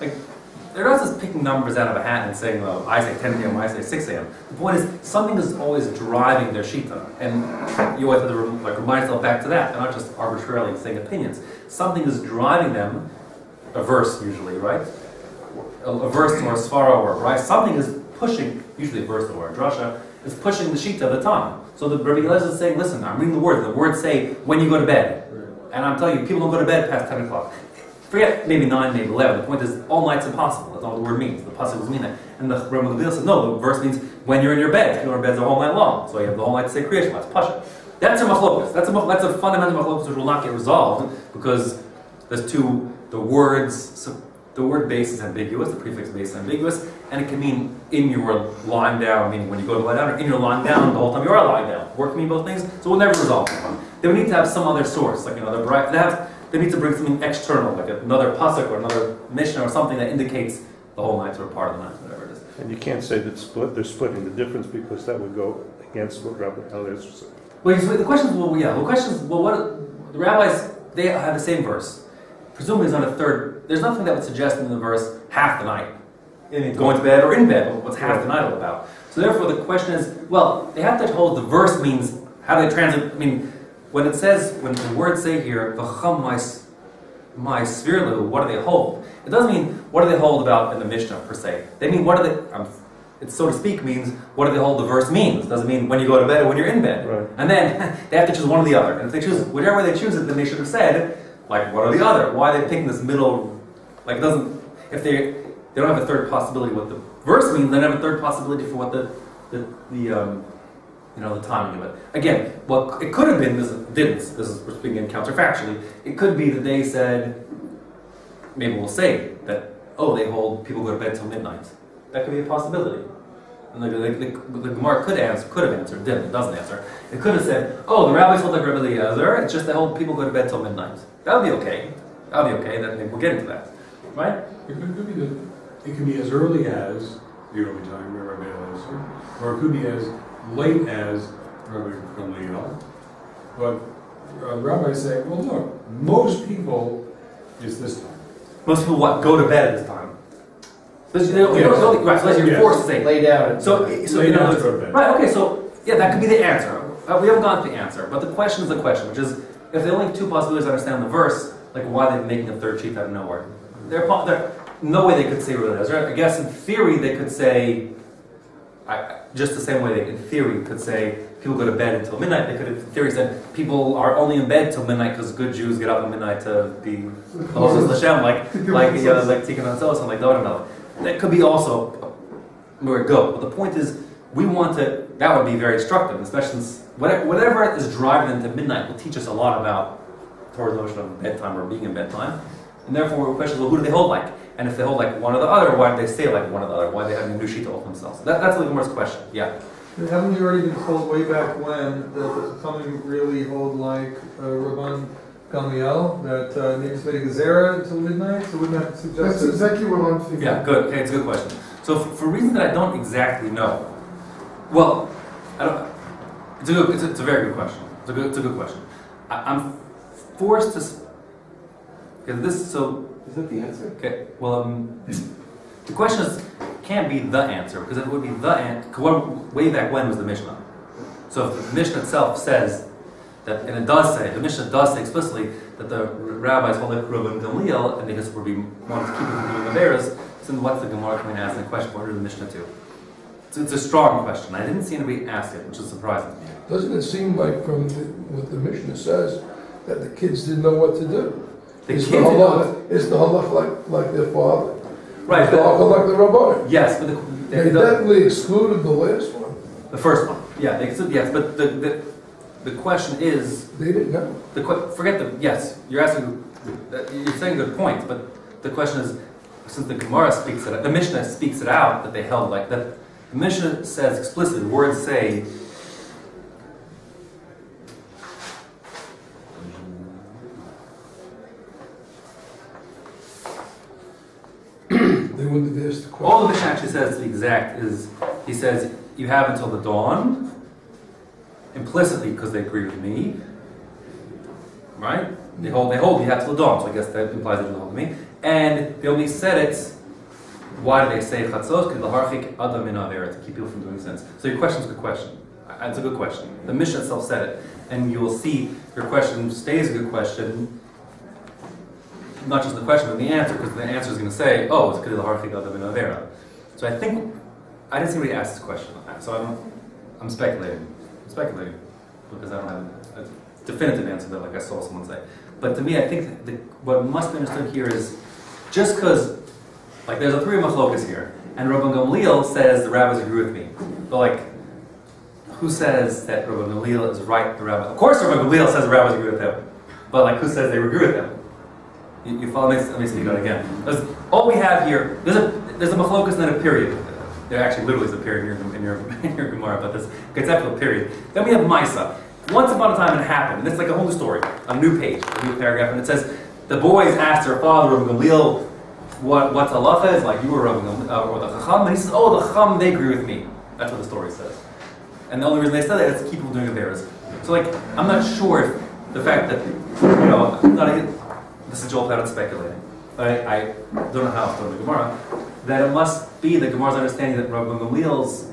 Like, they're not just picking numbers out of a hat and saying, well, I say 10 a.m., I say 6 a.m. The point is, something is always driving their shita. And you always have to remind yourself back to that. They're not just arbitrarily saying opinions. Something is driving them, a verse usually, right? A verse or a svara or right? Something is pushing, usually a verse or a drasha, is pushing the shita of the time. So the Rabbi Eliezer is saying, listen, I'm reading the words. The words say, when you go to bed. And I'm telling you, people don't go to bed past 10 o'clock. Forget maybe 9, maybe 11. The point is, all night's impossible. That's not what the word means. The pasuk doesn't mean that. And the Rabbi Gamlielon says, no, the verse means when you're in your bed. People are in beds all night long. So you have the whole night to say Kriya Shema. That's pasha. That's a machlokas. That's a fundamental machlokas which will not get resolved because there's the words. So the word base is ambiguous. The prefix base is ambiguous, and it can mean in your lying down, meaning when you go to lie down, or in your lying down the whole time you are lying down. Work can mean both things. So we'll never resolve them. They would need to have some other source, like another Brachot. They need to bring something external, like another pasuk or another Mishnah or something that indicates the whole night or part of the night, whatever it is. And you can't say that they're splitting the difference because that would go against what Rabbi Eliezer said. Well, the question is, what the rabbis, they have the same verse. Presumably there's not a third, there's nothing that would suggest in the verse half the night. I mean, going to bed or in bed, what's half the night all about? So therefore the question is, well, they have to hold the verse means, how do they translate, I mean, when it says, when the words say here, v'cham my svirlu, what do they hold? It doesn't mean, what do they hold about in the Mishnah, per se. They mean, what do they, it so to speak means, what do they hold the verse means? It doesn't mean when you go to bed or when you're in bed. Right. And then, they have to choose one or the other. And if they choose, whichever way they choose it, then they should have said, like, what are the other? Why are they picking this middle, like, it doesn't, if they don't have a third possibility what the verse means, they don't have a third possibility for what the timing of it. Again, what it could have been, this is we're speaking counterfactually, it could be that they said, maybe we'll say that, oh, they hold people go to bed till midnight. That could be a possibility. And the Gemara could have answered, didn't, it doesn't answer. It could have said, oh, the rabbis hold like Rabbi Eliezer, it's just they hold people go to bed till midnight. That would be okay. I'll be okay, then maybe we'll get into that. Right? It could be as early as the early time of Rabbi Eliezer, or it could be as late as Rabbi Gamlielon. But rabbis say, well, look, most people is this time. Most people go to bed at this time. Right, so you're forced to say. Lay down. So Lay down to go to bed. right, okay, so yeah, that could be the answer. We haven't gone to the answer, but the question is the question, which is, if the only two possibilities I understand the verse, like why they're making a third sheaf out of nowhere. There's no way they could say Rabbi Eliezer. I guess in theory they could say, just the same way they in theory could say people go to bed until midnight. They could have in theory said people are only in bed till midnight because good Jews get up at midnight to be close to Hashem, like Tikkun Hatzos and like no. That could be also where it goes. But the point is, we want to. That would be very instructive, especially since whatever is driving them to midnight will teach us a lot about Torah's notion of bedtime or being in bedtime. And therefore, the question is, well, who do they hold like? And if they hold like one or the other, why do they say like one or the other? Why do they have a new sheet to hold themselves? That's the Gemorah's question. Yeah. Haven't we already been told way back when that the Chachamim really hold like Rabban Gamliel, that maybe make a Gezerah until midnight? So wouldn't that suggest That's exactly what I'm thinking. Yeah, good. Okay, it's a good question. So for reasons that I don't exactly know, well, I don't. It's a very good question. It's a good question. I'm forced to. Okay, this so. Is that the answer? Okay, well, the question can't be the answer, because if it would be the answer, way back when was the Mishnah? So if the Mishnah itself says that, and the Mishnah does say explicitly that the rabbis hold like Rabban Gamliel, and because we want to keep it from doing the Averas, so then what's the Gemorah coming to ask the question, what are the Mishnah to? It's a strong question. I didn't see anybody ask it, which is surprising to me. Doesn't it seem like from what the Mishnah says that the kids didn't know what to do? Is the halach like their father? Right. Is the halach like the Rabbanim? Yes, but they definitely excluded the last one. The first one. Yeah, they excluded, yes, but the question is... They didn't know. Forget the... Yes, you're asking... You're saying a good point, but the question is, since the Gemorah speaks it out, the Mishnah speaks it out, that they held like that. The Mishnah says explicitly, the words say... They wouldn't have asked the question. All the Mishnah actually says the exact is, he says, you have until the dawn, implicitly because they agree with me, right? They hold you have till the dawn, so I guess that implies that they hold me. And they only said it, why do they say Chatzot? To keep people from doing sins. So your question is a good question. It's a good question. The Mishnah itself said it. And you will see your question stays a good question, not just the question, but the answer, because the answer is going to say, oh, it's Kedil Harchik Adam in Avera. So I think, I didn't see anybody ask this question on that, so I'm speculating. Because I don't have a definitive answer that, like I saw someone say. But to me, I think what must be understood here is, just because, like there's a three machlokas here, and Rabban Gamliel says the rabbis agree with me. But like, who says that Rabban Gamliel is right, the rabbi? Of course Rabban Gamliel says the rabbis agree with him. But like, who says they agree with him? You follow me? Let me speak out again. All we have here, there's a machlokas and then a period. There actually literally is a period in your Gemorah, but this conceptual period. Then we have Maisa. Once upon a time it happened, and it's like a whole new story, a new page, a new paragraph, and it says, the boys asked their father, Rabbi Gamliel, what halacha is, like you were Rabbi Gamliel, or the Chacham, and he says, oh, the Chacham, they agree with me. That's what the story says. And the only reason they said that is to keep people doing Averas. So like, I'm not sure if the fact that, this is Joel Platt speculating, but I don't know how it's done in the Gemorah, that it must be the Gemorah's understanding that Rabbi Gamliel's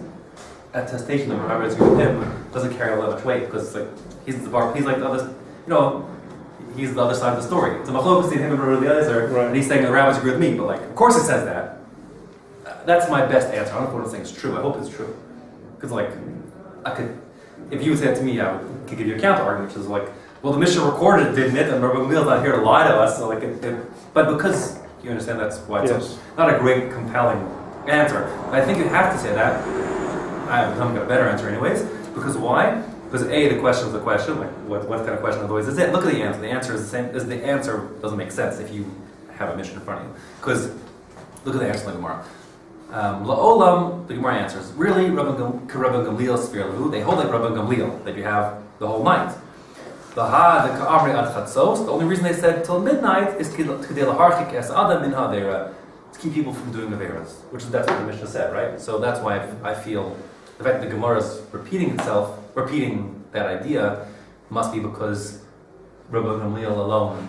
attestation of Rabbi agree with him doesn't carry all that much weight, because like he's like the other, he's the other side of the story. It's a machlokas between him and Rabbi Eliezer, right. And he's saying the rabbis agree with me, but like, of course he says that. That's my best answer. I don't know if what I'm saying is true. I hope it's true, because like, if you would say it to me, I could give you a counter argument, which is like, well, the Mishnah recorded it, didn't it? And Rabbi Gamliel's not here to lie to us. So like, but because you understand, that's why it's not a great, compelling answer. But I think you have to say that. I haven't got a better answer, anyways. Because why? Because the question is the question. Like, what kind of question always is it? Look at the answer. The answer is the same. The answer doesn't make sense if you have a Mishnah in front of you. Because look at the answer in the Gemorah. La'olam, the Gemorah answers. Really, Rabbi Gamliel Sfir Lahu. They hold like Rabbi Gamliel that you have the whole night. The only reason they said till midnight is to keep people from doing Averas, that's what the Mishnah said, right? So that's why I feel the fact that the Gemorah is repeating that idea, must be because Rabbi Gamliel alone,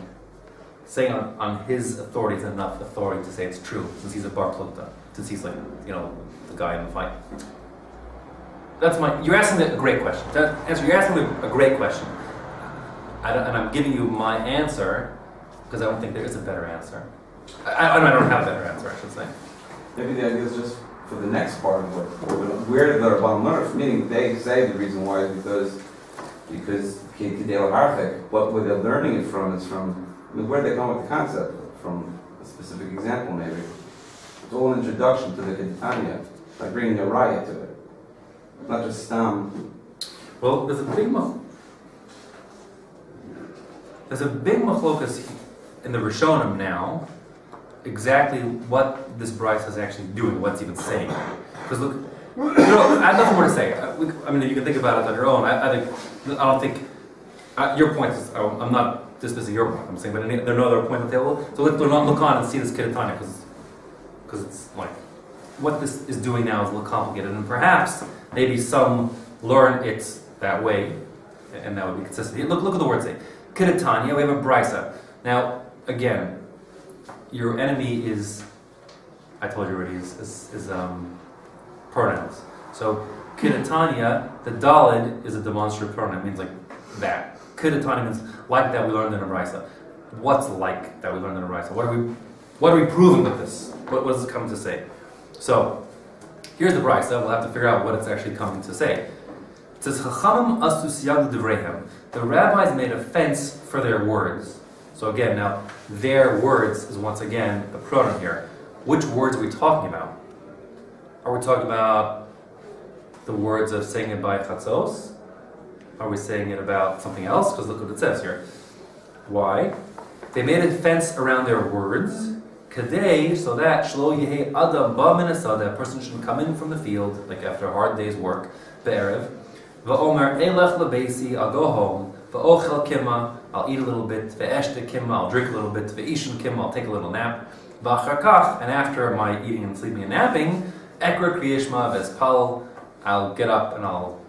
saying on his authority is enough authority to say it's true, since he's a bar plukta, since he's the guy in the fight. You're asking a great question. You're asking a great question. And I'm giving you my answer, because I don't think there is a better answer. I don't have a better answer, I should say. Maybe the idea is just for the next part of it. Where did the Rabban learn it? Meaning they say the reason why is because Kidel Harchek, but where they're learning it from is from, where they come with the concept? From a specific example, maybe. It's all an introduction to the Ketanya, like bringing a raya to it. Not just Stam. Well, there's a big machlokas in the Rishonim now, exactly what this Bryce is actually doing, what it's even saying. Because look, I have nothing more to say. I mean, you can think about it on your own. I don't think your point is. I'm not dismissing your point. I'm saying, but there are no other point on the table. So let's look on and see this Kidatanya, because it's like what this is doing now is a little complicated, and perhaps maybe some learn it that way, and that would be consistent. Look at the word say. Kidatanya, we have a brisa. Now, again, your enemy is, I told you already, is pronouns. So, Kidatanya, the Dalid is a demonstrative pronoun. It means like that. Kidatanya means like that we learned in a brisa. What's like that we learned in a brisa? What are we proving with this? What does it come to say? So, here's the brisa. We'll have to figure out what it's actually coming to say. It says, Chachomim asu siyag d'vreihem. The rabbis made a fence for their words. So again, now, their words is once again the pronoun here. Which words are we talking about? Are we talking about the words of saying it by chatzos? Are we saying it about something else? Because look what it says here. Why? They made a fence around their words, kadei, so that shlo yehei adam ba min asada, a person shouldn't come in from the field, like after a hard day's work, be'erev, va'omer elech lebeisi, I'll go home, va'ochel kima, I'll eat a little bit, ve'eshte kima, I'll drink a little bit, ve'ishin kima, I'll take a little nap, va'achar kach, and after my eating and sleeping and napping, ekra Kriya Shema v'espal, I'll get up and I'll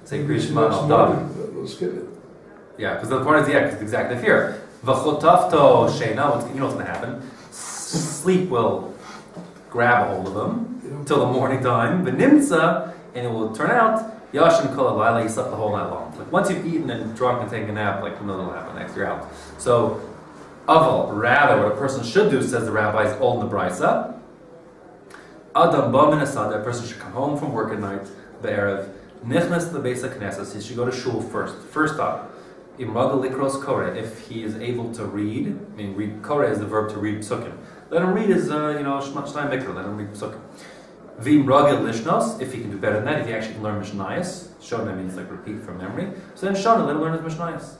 say Kriya Shema and I'll daven. Let's skip it. Yeah, because the point is, because it's exactly fear. V'chotafto sheina, you know what's going to happen. Sleep will grab a hold of him till the morning time. V'nimtza, and it will turn out, Yashin kol halayla, he slept the whole night long. Like once you've eaten and drunk and taken a nap, like nothing will happen next, you're out. So, aval, rather, what a person should do, says the rabbis, all in the brisa. Adam ba min asada, a person should come home from work at night, be'erev, nichnas lebeisa knesses, he should go to shul first. First up, imraga likros koreh, if he is able to read, read koreh is the verb to read psukim. Let him read his, shmat shnai mikra, let him read psukim. V'imraga lishnos, if he can do better than that, if he actually can learn mishnayos, shona means like repeat from memory, so then shona, let him learn his mishnayos.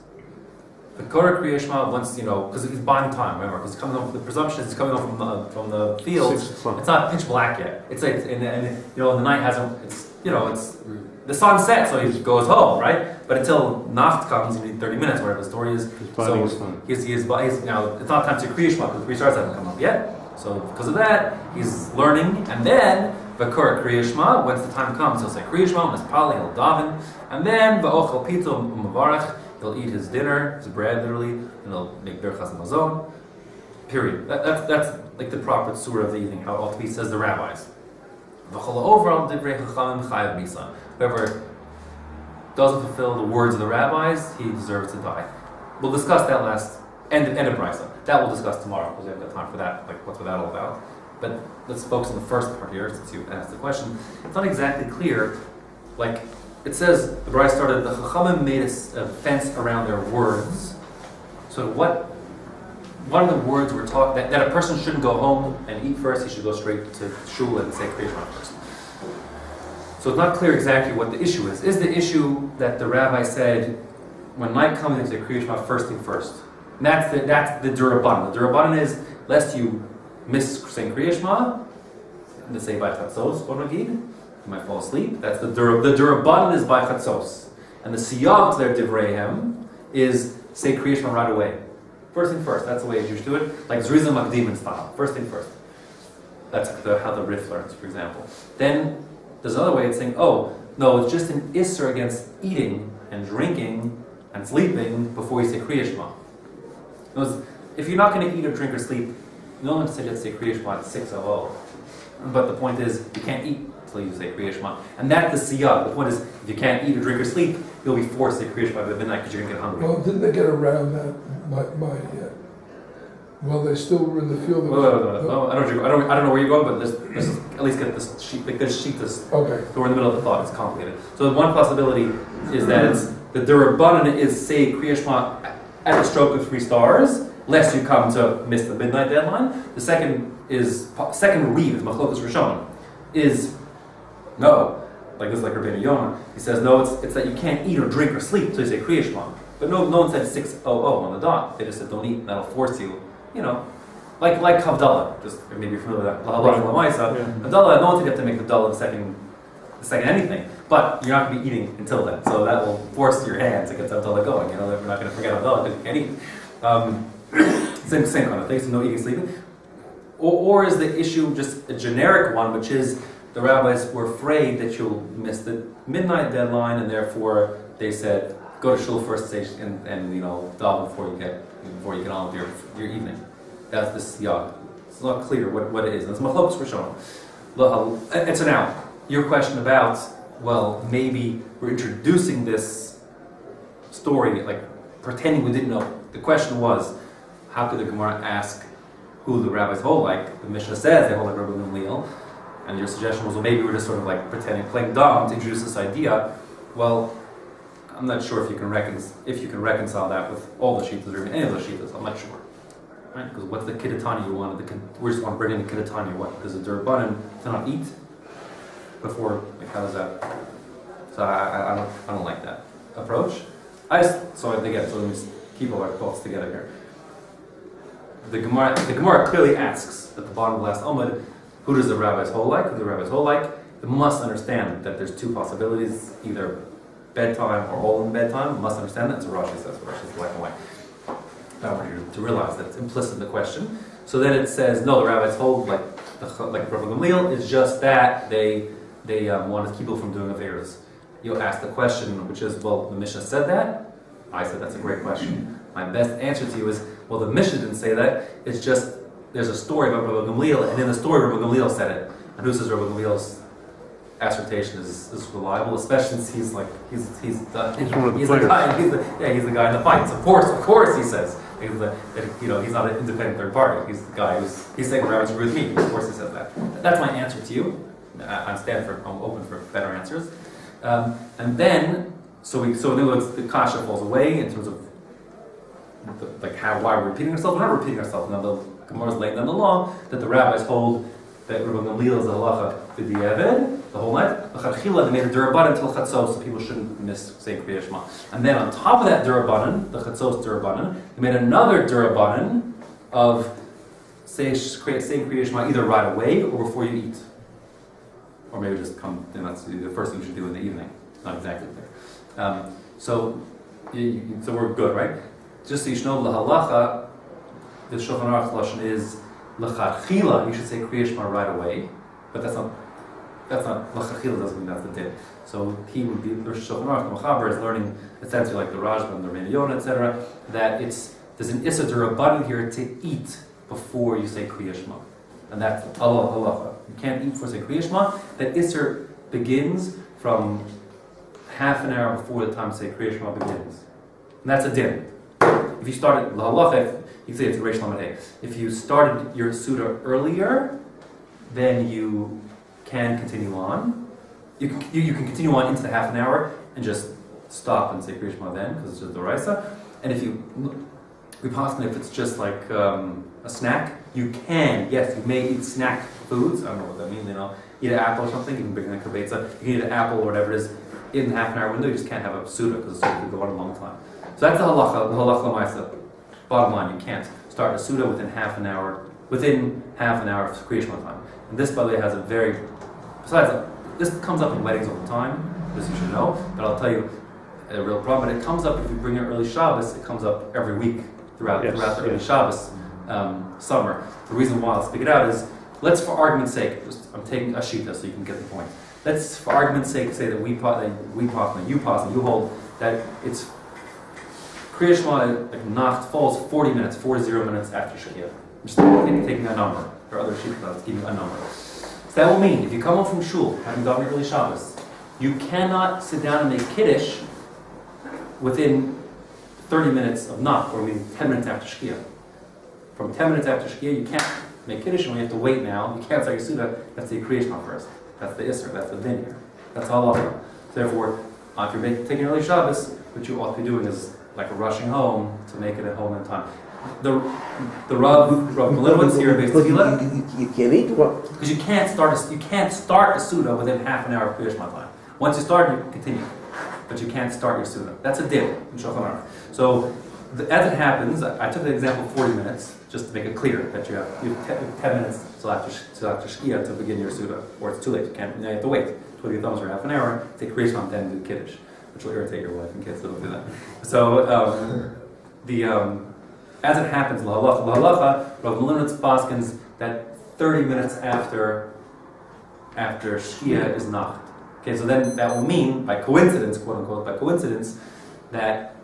The Korah Kriya Shema, once, because he's buying time, remember, because the presumption is he's coming home from the fields, it's not pitch black yet. It's like, and the night hasn't, it's the sun sets, so he goes home, right? But until Nacht comes, you need 30 minutes, whatever the story is. So he's now, it's not time to Kriya Shema, because the 3 stars haven't come up yet. So because of that, he's learning, and then, V'kor Kriya Shema, once the time comes, he'll say Kriya Shema, Mispali, he'll daven, and then, V'ochel Pito Mavarach, he'll eat his dinner, his bread literally, and he'll make berachas mazon. Period. That's like the proper surah of the evening, how it ought to be, says the rabbis. Whoever doesn't fulfill the words of the rabbis, he deserves to die. We'll discuss that end of brisa. That we'll discuss tomorrow, because we haven't got time for that, like what's that all about. But let's focus on the first part here, since you asked the question. It's not exactly clear, like, it says, the bride started, the Chachomim made a fence around their words. So what are the words we're talking, that a person shouldn't go home and eat first, he should go straight to shul and say Kriya Shema first. So it's not clear exactly what the issue is. Is the issue that the rabbi said, when night comes into Kriya Shema, first thing first? And that's the Durabanan. The Durabanan is, lest you miss saying Kriya Shema, and say by Chatzos, Bonagid, you might fall asleep. That's the Durabanan is by Chatzos. And the Siyag to their Divreihem is say Kriya Shema right away. First thing first, that's the way Jews do it, like Zrizim Makdimin style. First thing first. That's how the Rif learns, for example. Then there's another way of saying, oh, no, it's just an Isser against eating and drinking and sleeping before you say Kriya Shema. If you're not going to eat or drink or sleep, no one said you have to say Kriya Shema at 6:00. But the point is, you can't eat until you say Kriya Shema. And that's the siyag. The point is, if you can't eat or drink or sleep, you'll be forced to say Kriya Shema by midnight because you're going to get hungry. Well, didn't they get around that? Well, they still were in the field. I don't know where you're going, but let's just at least get this sheet. Like this sheet is. Okay. So we're in the middle of the thought. It's complicated. So one possibility is that the Rabbanan is say Kriya Shema at the stroke of 3 stars, lest you come to miss the midnight deadline. The second read is Machlokas Rishonim is no, like this is like Rabbeinu Yonah. He says no, it's that you can't eat or drink or sleep until you say Kriya Shema. But no one said 6:00 on the dot. They just said don't eat, and that'll force you. Like Havdalah, just maybe you're familiar with that. Havdalah, no one said you have to make Havdalah the second anything, but you're not going to be eating until then, so that will force your hand to get Havdalah going. We're not going to forget Havdalah because you can't eat. Same kind of thing, so no eating, sleeping. Or is the issue just a generic one, which is the rabbis were afraid that you'll miss the midnight deadline, and therefore they said go to shul first and daven before you get on with your evening. That's the siyag. It's not clear what it is. And it's Machlokas Rishonim. And so now, your question about, well, maybe we're introducing this story, like pretending we didn't know. The question was, how could the Gemorah ask who the rabbis hold like? The Mishnah says they hold like Rabbi Gamlielon. And your suggestion was, well, maybe we're just sort of like pretending, playing dumb to introduce this idea. Well, I'm not sure if you can reconcile that with all the shittas or even any of the shittas. I'm not sure, right? Because what's the kiddatani you wanted? We just want to bring in the kiddatani. What? Because the derbanan to not eat before. Like how does that? So I don't like that approach. So let me just keep all our thoughts together here. The Gemorah clearly asks at the bottom of the last Amud, who does the rabbis hold like? Who do the rabbis hold like? They must understand that there's 2 possibilities, either bedtime or all in bedtime. You must understand that. So Rashi says, Rashi's black and white. I want you to realize that it's implicit in the question. So then it says, no, the rabbis hold like Rabbi Gamliel is just that they want to keep people from doing affairs. You'll ask the question, which is, well, the Mishnah said that. I said that's a great question. My best answer to you is, well, the Mishnah didn't say that. It's just there's a story about Rabbi Gamliel, and in the story, Rabbi Gamliel said it. And who says Rabbi Gamliel's assertion is reliable, especially since he's the guy in the fights. Of course, he says he's not an independent third party. He's the guy he's saying rabbis agree with me. Of course, he says that. That's my answer to you. I'm open for better answers. And then so in other words, the kasha falls away in terms of why we're repeating ourselves. We're not repeating ourselves. Now the Gemara is laying down the law that the rabbis hold that Rabbi Gamliel is a halacha b'diavad the whole night. L'chadchila they made a durabanan until chatzos, so people shouldn't miss saying Kriya Shema. And then on top of that durabanan, the chatzos durabanan, they made another durabanan of saying Kriya Shema either right away or before you eat, or maybe just come. And that's the first thing you should do in the evening. Not exactly there. So we're good, right? Just so you know, the halacha, the Shulchan Aruch lashon is l'chadchila. You should say Kriya Shema right away, but that's not l'chadchila doesn't mean that's the din. So he would be the Shulchan Aruch Mechaber is learning essentially like the Rajba and the Rabbeinu Yonah, etc. That there's an issa d'rabbanan here to eat before you say Kriya Shema, and that's halacha. You can't eat before you say Kriya Shema. That issa begins from half an hour before the time to say Kriya Shema begins, and that's a din. If you started halacha, you say it's a Reish Lamed Hey. If you started your Suda earlier, then you can continue on. You can continue on into the half an hour and just stop and say Kriya Shema then, because it's just the Raisa. And if you it's just like a snack, you can, yes, you may eat snack foods. I don't know what that means, eat an apple or something, you can bring in a kibetza, you can eat an apple or whatever it is in the half an hour window. You just can't have a Suda because the Suda could go on a long time. So that's the halacha l'maisa. Bottom line, you can't start a Suda within half an hour of Kriya Shema time. And this, by the way, has a very, besides, this comes up in weddings all the time, this you should know, but I'll tell you, a real problem. But it comes up if you bring in early Shabbos. It comes up every week throughout the early Shabbos summer. The reason why I'll speak it out is, let's, for argument's sake, I'm taking a shita so you can get the point. Let's, for argument's sake, say that you hold that it's Kriya Shema, like Nacht, falls 40 minutes after Shkia. I'm just taking a number, or other shitas giving a number. So that will mean, if you come home from shul, having gotten early Shabbos, you cannot sit down and make Kiddush within 30 minutes of Nacht, or maybe 10 minutes after Shkia. From 10 minutes after Shkia, you can't make Kiddush, and you have to wait now. You can't start your Suda, that's the Kriya Shema first. That's the Isser, that's the din here. That's halacha. Therefore, if you're taking early Shabbos, what you ought to be doing is like rushing home to make it at home in time. The Rav Padowitz here based tefillah. You can't eat what? Because you can't start the Suda within half an hour of Kriya Shema time. Once you start, you continue, but you can't start your Suda. That's a din in Chachomim. So as it happens, I took the example of 40 minutes just to make it clear that you have 10 minutes till after Shkia to begin your Suda, or it's too late. You have to wait. Twiddle your thumbs for half an hour. Take Kriya Shema, then do Kiddush, which will irritate your wife and kids, so don't do that. So as it happens, l'halacha, Rav Gamlielon paskins that 30 minutes after Shkia is Nacht. Okay, so then that will mean, by coincidence, quote unquote, by coincidence, that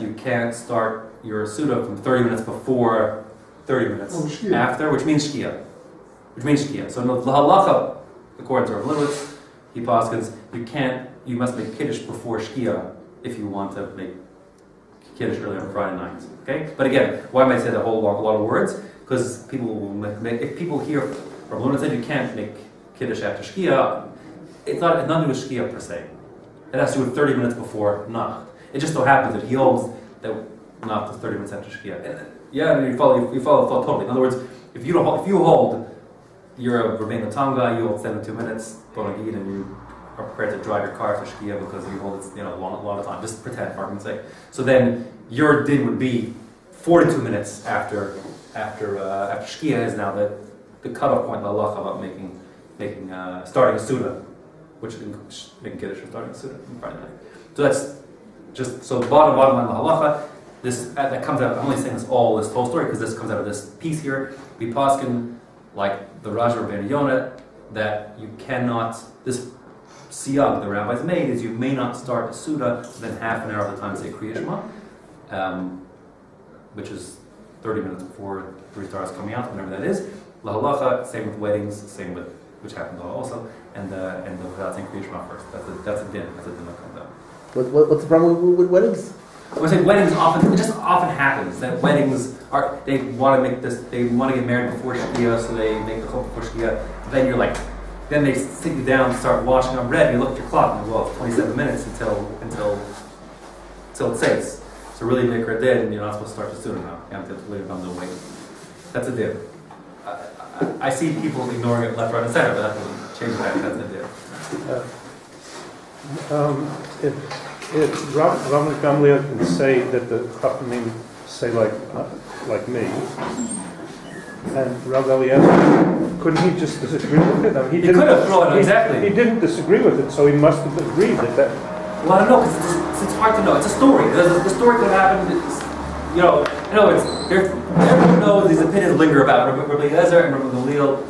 you can't start your Suda from 30 minutes before, 30 minutes after, which means Shkia. So in the l'halacha, according to Rav Padowitz, he paskins, you must make Kiddush before Shkia if you want to make Kiddush early on Friday night. Okay? But again, why am I saying a lot of words? Because people will if people hear Rav Padowitz said you can't make Kiddush after Shkia, it's nothing to do with Shkia per se. It has to do with 30 minutes before Nacht. It just so happens that he holds that Nacht is 30 minutes after Shkia. Yeah, you follow the thought totally. In other words, if you hold, you're a Rabbeinu Tam guy, you hold 72 minutes, and you are prepared to drive your car to Shkia because you hold it, a lot of time. Just pretend, for argument's sake. So then your din would be 42 minutes after Shkia is now the cutoff point, the halacha about starting a Suda, which is making Kiddush or starting a Suda on Friday night. So that's just bottom line the halacha. This that comes out. I'm only saying this whole story because this comes out of this piece here. We paskin like the Raja Rabbeinu Yonah that you cannot. This siyag the rabbis made is you may not start a Suda within half an hour of the time to say Kriya Shema, which is 30 minutes before 3 stars coming out, whenever that is. La halacha, same with weddings, same with which happens also, and without saying Kriya Shema first. That's a din. That's a din that comes out. What's the problem with weddings? We're saying weddings it just often happens that weddings they want to get married before Shkia, so they make the chop before Shkia. Then they sit you down and start washing up bread, and you look at your clock, and it's 27 minutes until it says. So really make her dead, and you're not supposed to start too soon now. You have to leave on the wait. That's a din. I see people ignoring it left, right, and center, but that doesn't change that. That's a din. If Rabbi Gamlielon can say that the Chachomim say like me, and Rabbi Eliezer, couldn't he just disagree with it? He could have thrown it, exactly. He didn't disagree with it, so he must have agreed that. Well, I don't know, because it's hard to know. It's a story. The story could happen. In other words, everyone knows these opinions linger about Rabbi Eliezer and Rabbi Gamlielon.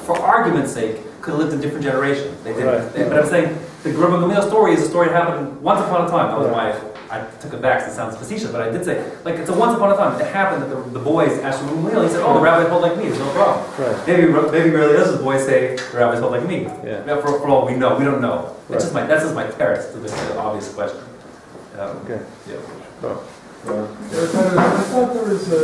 For argument's sake, could have lived in different generations. They didn't. Right. But I'm saying the Rabbi Gamlielon story is a story that happened once upon a time. That was why I took it back, because it sounds facetious, but I did say, it's a once upon a time. It happened that the boys asked Rabbi Gamlielon. He said, the rabbis hold like me. There's no problem. Right. Maybe really does. The boys say the rabbis hold like me. Yeah. For all we know, we don't know. Right. That's just my terrace to this obvious question. Okay. Yeah. I thought there was a